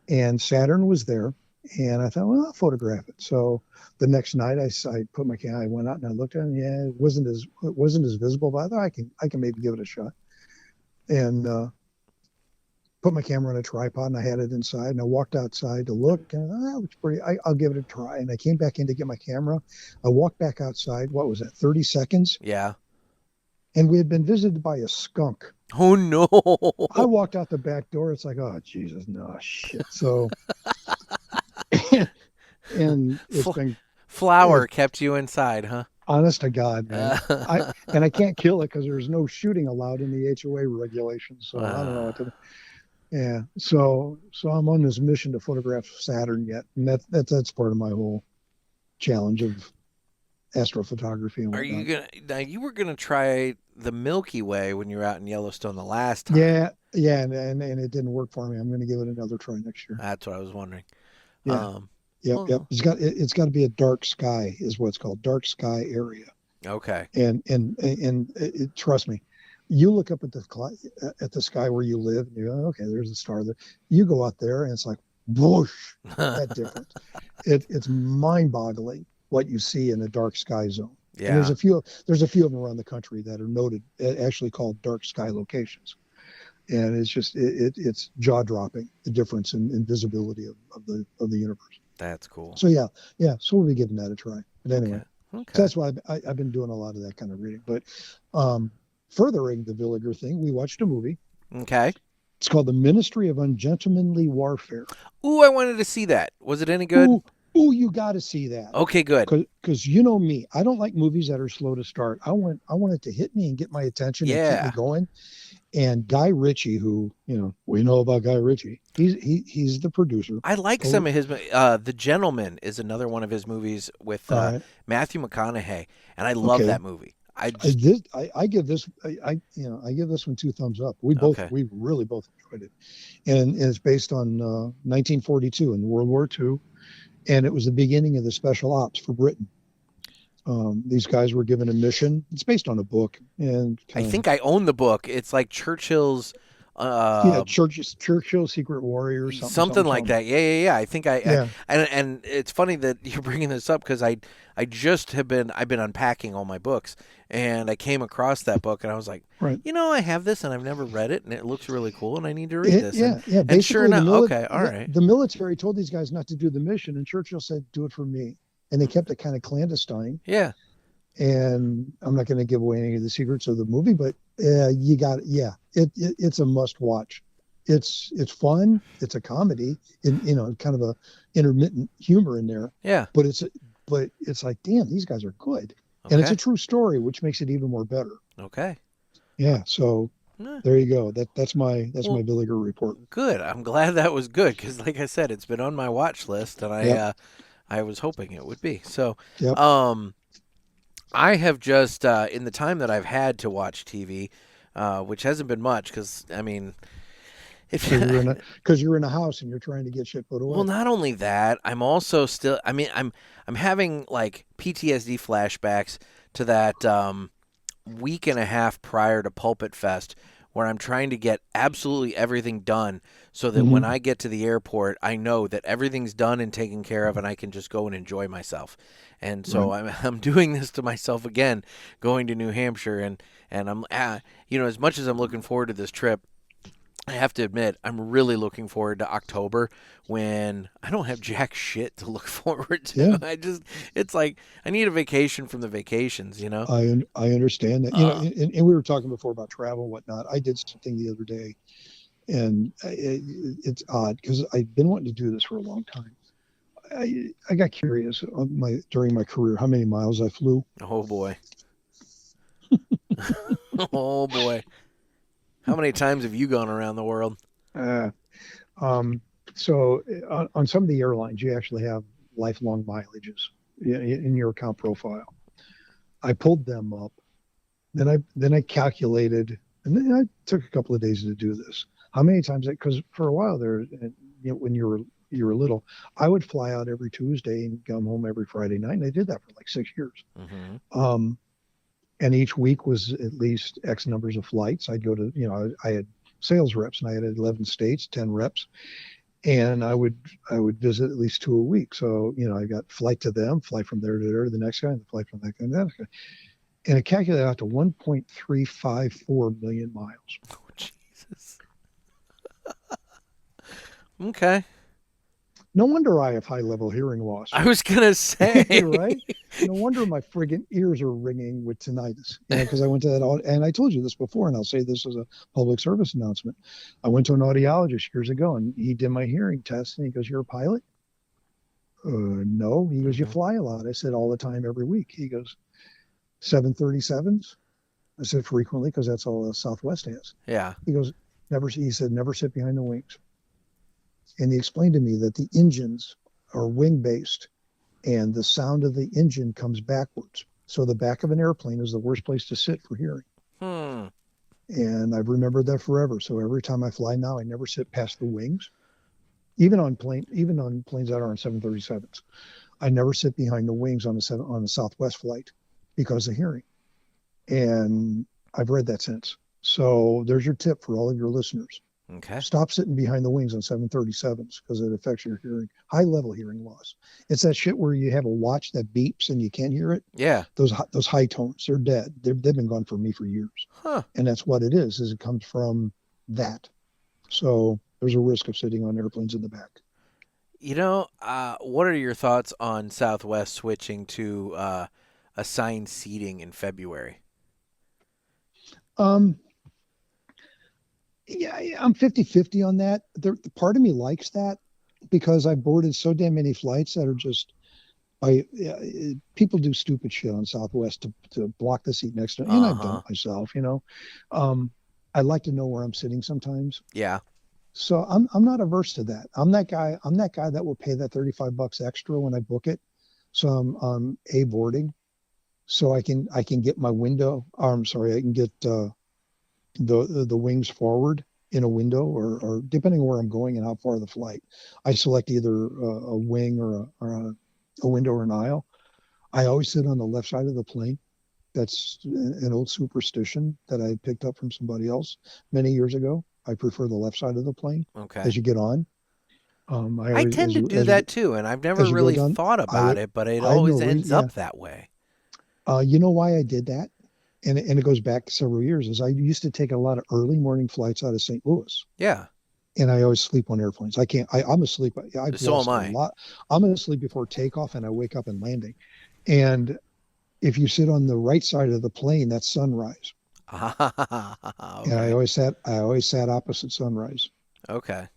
and Saturn was there. And I thought, well, I'll photograph it. So the next night, I put my camera. I went out and I looked at it. And yeah, it wasn't as visible, but I thought I can maybe give it a shot. And put my camera on a tripod, and I had it inside. And I walked outside to look, and it was pretty. I'll give it a try. And I came back in to get my camera. I walked back outside. What was that? 30 seconds. Yeah. And we had been visited by a skunk. Oh no! I walked out the back door. It's like, oh Jesus, no shit. So. And it's been flower kept you inside, huh? Honest to God, man. I can't kill it because there's no shooting allowed in the HOA regulations. So I don't know what to do. Yeah. So I'm on this mission to photograph Saturn yet, and that's part of my whole challenge of astrophotography. And Are you gonna? Now you were gonna try the Milky Way when you were out in Yellowstone the last time. Yeah, and it didn't work for me. I'm going to give it another try next year. That's what I was wondering. Yeah. Yep. It's got to be a dark sky, is what it's called, dark sky area. Okay. And trust me, you look up at the sky where you live, and you go, okay, there's a star there. You go out there, and it's like whoosh, that different. It's mind-boggling what you see in a dark sky zone. Yeah. And there's a few of them around the country that are noted, actually called dark sky locations. And it's just it's jaw-dropping, the difference in visibility of the universe. That's cool. So yeah. So we'll be giving that a try. But anyway, okay. So that's why I've been doing a lot of that kind of reading. But furthering the Villiger thing, we watched a movie. Okay. It's called The Ministry of Ungentlemanly Warfare. Ooh, I wanted to see that. Was it any good? Ooh, you got to see that. Okay, good. Because you know me, I don't like movies that are slow to start. I want it to hit me and get my attention and keep me going. And Guy Ritchie, who we know about Guy Ritchie, he's the producer. I like some of his. The Gentleman is another one of his movies with Matthew McConaughey, and I love that movie. I give this one 2 thumbs up. We really both enjoyed it, and it's based on 1942 in World War II, and it was the beginning of the special ops for Britain. These guys were given a mission. It's based on a book, and I think I own the book. It's like Churchill's. Churchill's Secret Warrior, something like that. Yeah. I think and it's funny that you're bringing this up because I've been unpacking all my books, and I came across that book, and I was like, right. I have this, and I've never read it, and it looks really cool, and I need to read this. Basically, and sure enough, okay, all right. The military told these guys not to do the mission, and Churchill said, "Do it for me," and they kept it kind of clandestine. Yeah. And I'm not going to give away any of the secrets of the movie, but you got it. Yeah, it's a must watch. It's fun. It's a comedy, and kind of a intermittent humor in there. Yeah. But it's like, damn, these guys are good, and it's a true story, which makes it even more better. Okay. Yeah. So there you go. That's my Villiger report. Good. I'm glad that was good because, like I said, it's been on my watch list, and I was hoping it would be. So, yep. I have just, in the time that I've had to watch TV, which hasn't been much, because, I mean... Because you're in a house and you're trying to get shit put away. Well, not only that, I'm also still... I mean, I'm having, like, PTSD flashbacks to that week and a half prior to Pulpit Fest, where I'm trying to get absolutely everything done so that when I get to the airport, I know that everything's done and taken care of, and I can just go and enjoy myself. And so I'm doing this to myself again, going to New Hampshire, and I'm as much as I'm looking forward to this trip, I have to admit I'm really looking forward to October when I don't have jack shit to look forward to. Yeah. It's like I need a vacation from the vacations, I understand that. And we were talking before about travel and whatnot. I did something the other day, and it's odd because I've been wanting to do this for a long time. I got curious during my career how many miles I flew. Oh boy. Oh boy. How many times have you gone around the world? So on some of the airlines, you actually have lifelong mileages in your account profile. I pulled them up, then I calculated, and then I took a couple of days to do this. How many times? Because for a while there, when you were little, I would fly out every Tuesday and come home every Friday night, and I did that for like 6 years. Mm-hmm. And each week was at least X numbers of flights. I'd go to, I had sales reps, and I had 11 states, 10 reps, and I would visit at least 2 a week. So, I got flight to them, flight from there to there, the next guy, and the flight from that guy, and that guy. And it calculated out to 1.354 million miles. Oh, Jesus. Okay. No wonder I have high-level hearing loss. I was going to say. Right? No wonder my friggin' ears are ringing with tinnitus. Because I went to that, and I told you this before, and I'll say this as a public service announcement. I went to an audiologist years ago, and he did my hearing test, and he goes, "You're a pilot?" No. He goes, "You fly a lot." I said, "All the time, every week." He goes, 737s? I said, "Frequently, because that's all Southwest has." Yeah. He goes, "Never." He said, "Never sit behind the wings." And he explained to me that the engines are wing-based, and the sound of the engine comes backwards. So the back of an airplane is the worst place to sit for hearing. And I've remembered that forever. So every time I fly now, I never sit past the wings, even on planes that are on 737s. I never sit behind the wings on the Southwest flight because of hearing. And I've read that since. So there's your tip for all of your listeners. Okay. Stop sitting behind the wings on 737s because it affects your hearing. High-level hearing loss. It's that shit where you have a watch that beeps and you can't hear it. Yeah. Those high tones, they're dead. They've been gone for me for years. Huh. And that's what it is it comes from that. So there's a risk of sitting on airplanes in the back. What are your thoughts on Southwest switching to assigned seating in February? Yeah, I'm 50-50 on that. Part of me likes that because I've boarded so damn many flights that are just people do stupid shit on Southwest to block the seat next to me, and I've done it myself, I like to know where I'm sitting sometimes. Yeah. So I'm not averse to that. I'm that guy that will pay that $35 extra when I book it. So I'm A, boarding, so I can get my window. I'm sorry, I can get the wings forward in a window, or depending on where I'm going and how far the flight. I select either a wing or a window or an aisle. I always sit on the left side of the plane. That's an old superstition that I picked up from somebody else many years ago. I prefer the left side of the plane as you get on. I tend to do that too, and I've never really thought about it, but it always ends up that way. You know why I did that? And it goes back several years, is I used to take a lot of early morning flights out of St. Louis. Yeah. And I always sleep on airplanes. I can't, I'm asleep. So am I. A lot. I'm asleep before takeoff and I wake up in landing. And if you sit on the right side of the plane, that's sunrise. Okay. And I always sat opposite sunrise. Okay.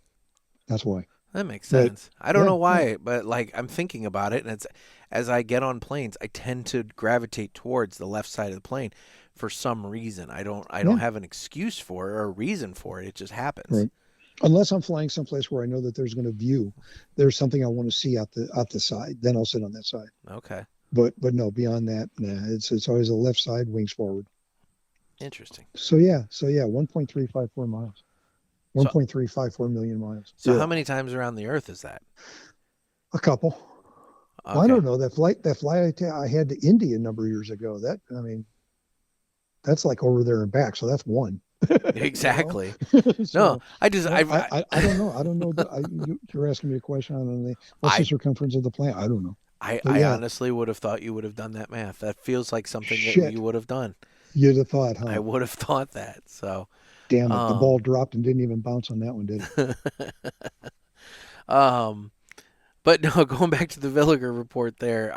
That's why. That makes sense. I don't know why, but like I'm thinking about it, and it's as I get on planes, I tend to gravitate towards the left side of the plane for some reason. I don't have an excuse for it or a reason for it. It just happens. Right. Unless I'm flying someplace where I know that there's something I want to see out the side, then I'll sit on that side. Okay. But no, beyond that, it's always the left side, wings forward. Interesting. So 1.354 miles. 1.354 million miles. So how many times around the earth is that? A couple. Okay. Well, I don't know. That flight I had to India a number of years ago. That's like over there and back. So that's one. Exactly. So, no, I don't know. I don't know. You're asking me a question on what's the circumference of the planet? I don't know. I honestly would have thought you would have done that math. That feels like something that you would have done. You'd have thought, huh? I would have thought that. So. Damn it! The ball dropped and didn't even bounce on that one, did it? But no, going back to the Villiger report there,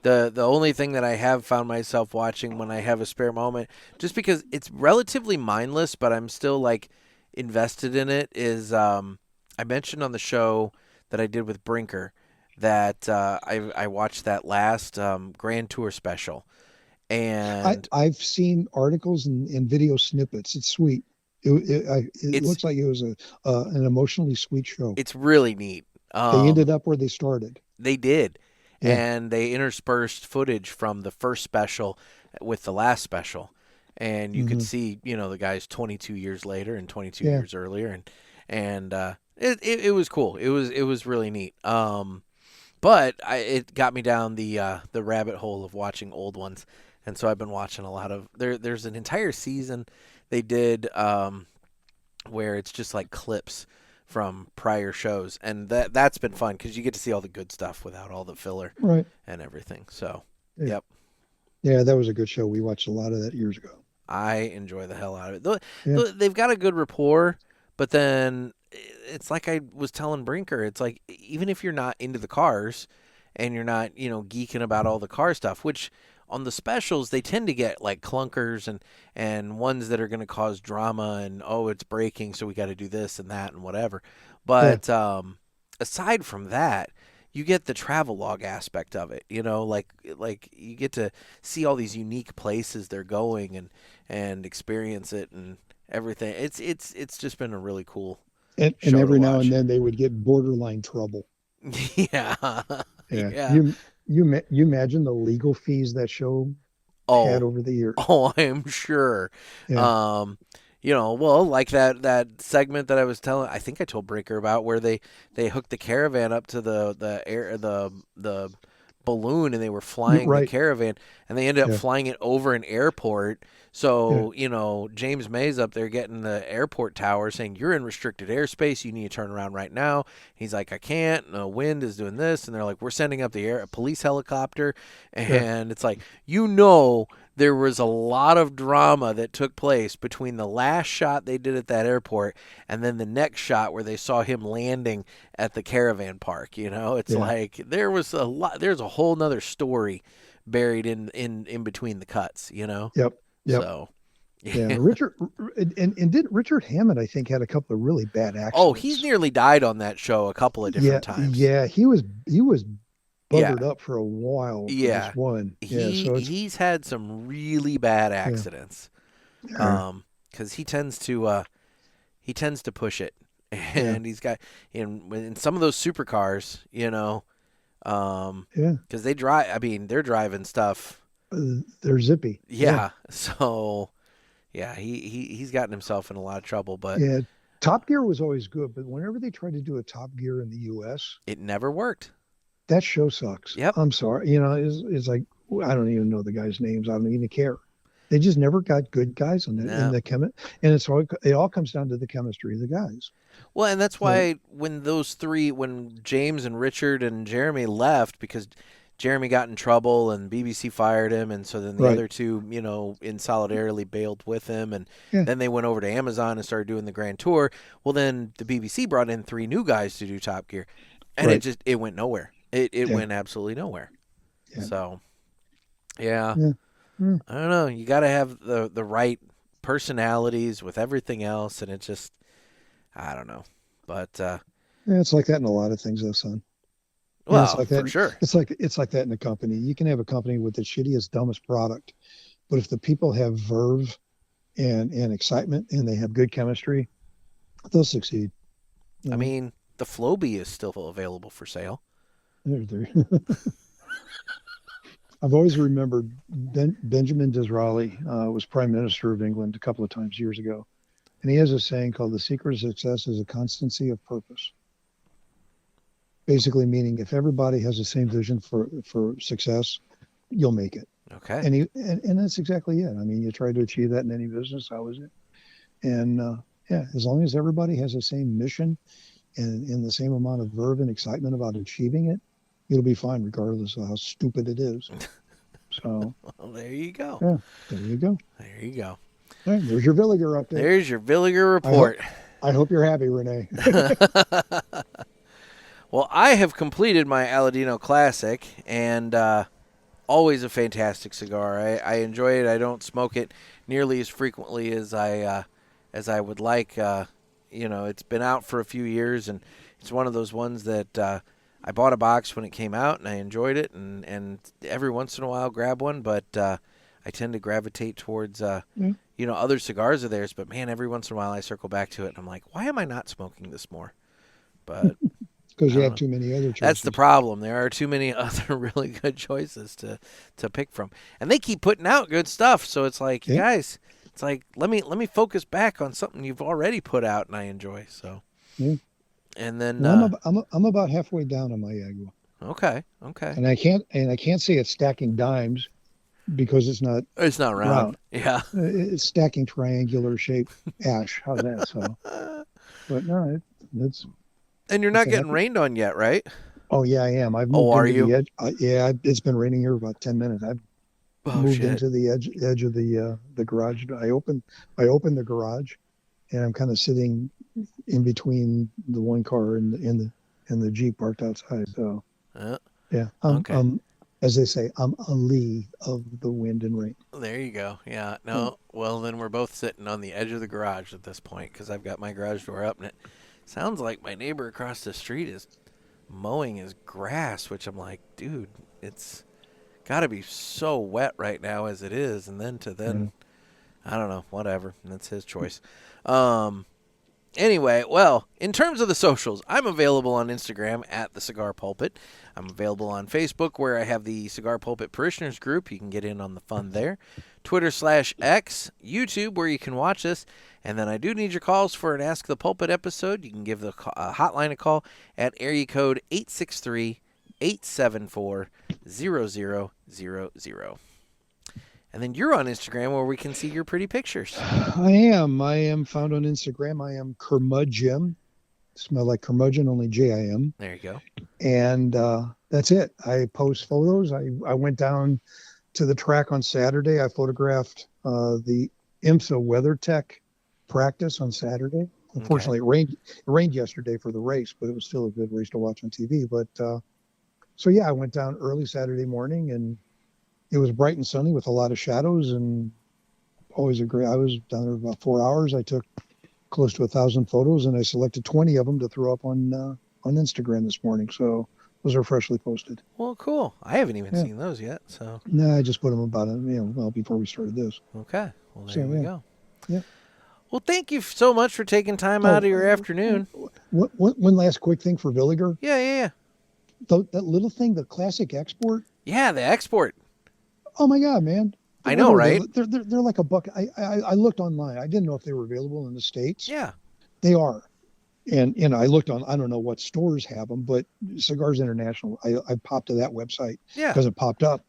the only thing that I have found myself watching when I have a spare moment, just because it's relatively mindless, but I'm still like invested in it, is I mentioned on the show that I did with Brinker that I watched that last Grand Tour special. And I've seen articles and video snippets. It's sweet. It looks like it was an emotionally sweet show. It's really neat. They ended up where they started. They did. Yeah. And they interspersed footage from the first special with the last special. And you could see, the guys 22 years later and 22 years earlier. And it was cool. It was really neat. But it got me down the rabbit hole of watching old ones. And so I've been watching a lot of there's an entire season they did where it's just like clips from prior shows, and that's been fun because you get to see all the good stuff without all the filler and everything. So yep. Yeah, that was a good show. We watched a lot of that years ago. I enjoy the hell out of it. They've got a good rapport, but then it's like I was telling Brinker, it's like even if you're not into the cars and you're not geeking about all the car stuff, which on the specials, they tend to get like clunkers and ones that are going to cause drama and, it's breaking, so we got to do this and that and whatever. But aside from that, you get the travelogue aspect of it, like you get to see all these unique places they're going and experience it and everything. It's just been a really cool and every now and then they would get borderline trouble. Yeah. You imagine the legal fees that show had over the years. Oh, I'm sure. Yeah. Like that segment that I was telling, I think I told Breaker about, where they hooked the caravan up to the balloon and they were flying the caravan, and they ended up flying it over an airport. So, James May's up there getting the airport tower saying, you're in restricted airspace. You need to turn around right now. He's like, I can't. No, wind is doing this. And they're like, we're sending up a police helicopter. And it's like, there was a lot of drama that took place between the last shot they did at that airport and then the next shot where they saw him landing at the caravan park. It's like there's a whole nother story buried in between the cuts, Yep. So, Richard and did Richard Hammond, I think, had a couple of really bad accidents. Oh, he's nearly died on that show a couple of different times. Yeah, he was buggered up for a while. Yeah, one. He's had some really bad accidents. Because he tends to push it, and he's got in some of those supercars, because they drive. I mean, they're driving stuff they're zippy. Yeah. So, yeah, he's gotten himself in a lot of trouble. But yeah, Top Gear was always good, but whenever they tried to do a Top Gear in the U.S., it never worked. That show sucks. Yep. I'm sorry. It's like, I don't even know the guys' names. I don't even care. They just never got good guys in the and it all comes down to the chemistry of the guys. Well, and that's why when James and Richard and Jeremy left, because Jeremy got in trouble and BBC fired him, and so then the other two, in solidarity bailed with him, and then they went over to Amazon and started doing the Grand Tour. Well, then the BBC brought in 3 new guys to do Top Gear, and it went nowhere. It went absolutely nowhere. Yeah. So, I don't know. You got to have the right personalities with everything else, and it just, I don't know. But it's like that in a lot of things, though, son. Well, it's like that, for sure. It's like that in a company. You can have a company with the shittiest, dumbest product, but if the people have verve and excitement and they have good chemistry, they'll succeed. I mean, the Flowbee is still available for sale. I've always remembered Benjamin Disraeli was Prime Minister of England a couple of times years ago. And he has a saying called, the secret of success is a constancy of purpose. Basically meaning if everybody has the same vision for success, you'll make it. Okay. And that's exactly it. I mean, you try to achieve that in any business. That was it. And as long as everybody has the same mission and the same amount of verve and excitement about achieving it, it'll be fine regardless of how stupid it is. So well, there you go. Yeah, there you go. There you go. All right, there's your Villiger update. There's your Villiger report. I hope you're happy, Renee. Well, I have completed my Aladino Classic, and always a fantastic cigar. I enjoy it. I don't smoke it nearly as frequently as I would like. It's been out for a few years, and it's one of those ones that I bought a box when it came out, and I enjoyed it, and every once in a while grab one, but I tend to gravitate towards, other cigars of theirs, but man, every once in a while I circle back to it, and I'm like, why am I not smoking this more? But because you have too many other choices. That's the problem. There are too many other really good choices to pick from, and they keep putting out good stuff, so it's like, you guys, it's like, let me focus back on something you've already put out and I enjoy, so. Yeah. And then I'm about halfway down on my Yagua. Okay. And I can't say it's stacking dimes because it's not round. Yeah. It's stacking triangular shaped ash. How's that? So, but no, it's. And you're not getting rained on yet, right? Oh yeah, I am. I've moved into the edge. It's been raining here about 10 minutes. I've moved into the edge of the garage. I opened the garage, and I'm kind of sitting in between the one car and the Jeep parked outside. So I'm as they say, I'm a lee of the wind and rain. There you go. Yeah. No. Well, then we're both sitting on the edge of the garage at this point because I've got my garage door up, and it sounds like my neighbor across the street is mowing his grass, which I'm like, dude, it's got to be so wet right now as it is, and then I don't know, whatever. That's his choice. Anyway, well, in terms of the socials, I'm available on Instagram at The Cigar Pulpit. I'm available on Facebook, where I have the Cigar Pulpit Parishioners group. You can get in on the fun there. Twitter/X, YouTube, where you can watch this. And then I do need your calls for an Ask the Pulpit episode. You can give the hotline a call at area code 863-874-0000. And then you're on Instagram, where we can see your pretty pictures. I am found on Instagram. I am Curmudgeon. Smell like curmudgeon, only J-I-M. There you go. And that's it. I post photos. I went down to the track on Saturday. I photographed the IMSA WeatherTech practice on Saturday. Unfortunately, it rained yesterday for the race, but it was still a good race to watch on TV. But I went down early Saturday morning, and it was bright and sunny with a lot of shadows, and always I was down there about 4 hours. I took close to 1,000 photos, and I selected 20 of them to throw up on Instagram this morning. So those are freshly posted. Well, cool. I haven't even seen those yet. So no, I just put them about before we started this. Okay. Well, there we go. Yeah. Well, thank you so much for taking time out of your afternoon. One last quick thing for Villiger. Yeah. That little thing, the classic export. Yeah, the export. Oh my God, man! I know, right? They're like a buck. I looked online. I didn't know if they were available in the States. Yeah, they are. And I looked on. I don't know what stores have them, but Cigars International. I popped to that website because it popped up.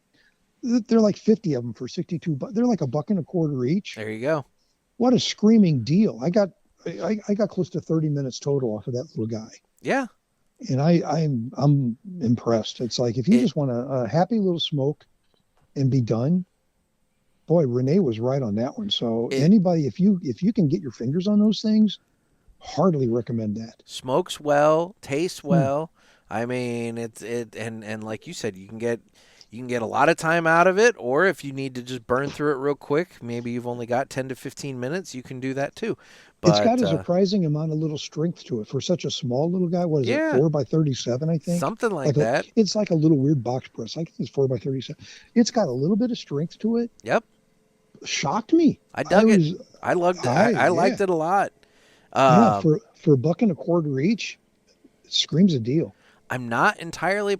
They're like 50 of them for 62 bucks. They're like $1.25 each. There you go. What a screaming deal! I got close to 30 minutes total off of that little guy. Yeah. And I'm impressed. It's like if you just want a happy little smoke and be done. Boy, Renee was right on that one. So anybody, if you can get your fingers on those things, hardly recommend that. Smokes well, tastes well. I mean, and like you said, you can get a lot of time out of it, or if you need to just burn through it real quick, maybe you've only got 10 to 15 minutes, you can do that too. But, it's got a surprising amount of little strength to it for such a small little guy. What is it, 4x37, I think? Something like that. It's like a little weird box press. I think it's 4x37. It's got a little bit of strength to it. Yep. Shocked me. I dug it. I loved it. I liked it a lot. For $1.25 each, it screams a deal. I'm not entirely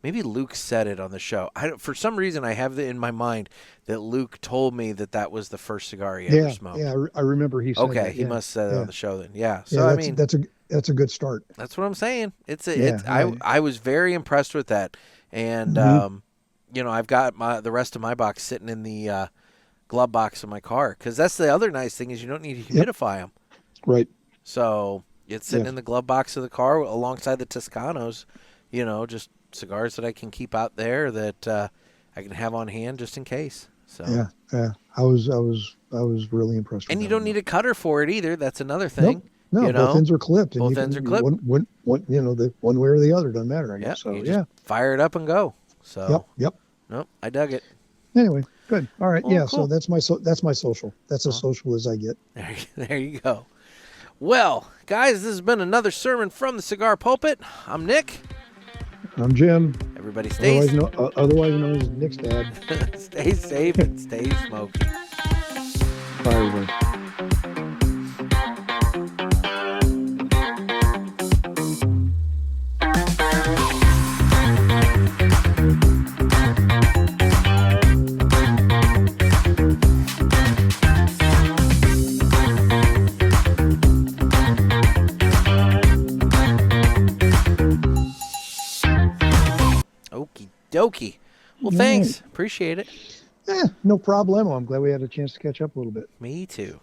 maybe Luke said it on the show. For some reason, I have it in my mind that Luke told me that was the first cigar he ever smoked. Yeah, I remember he said that. Okay, he must have said it on the show then. Yeah. So, that's a good start. That's what I'm saying. I was very impressed with that. And, I've got the rest of my box sitting in the glove box of my car. Because that's the other nice thing is you don't need to humidify them. Right. So it's sitting in the glove box of the car alongside the Toscanos, just cigars that I can keep out there that I can have on hand just in case. So yeah. I was really impressed. And you don't need a cutter for it either. That's another thing. No, both ends are clipped. Both ends are clipped. One way or the other doesn't matter. I guess. So fire it up and go. So Yep. Nope, I dug it. Anyway, good. All right. Cool. So that's my social. That's as social as I get. There you go. Well, guys, this has been another sermon from the Cigar Pulpit. I'm Nick. I'm Jim. Everybody stays. Otherwise known as Nick's dad. Stay safe and stay smoky. Bye, everyone. Okie dokie. Well, thanks. Appreciate it. No problem. I'm glad we had a chance to catch up a little bit. Me too.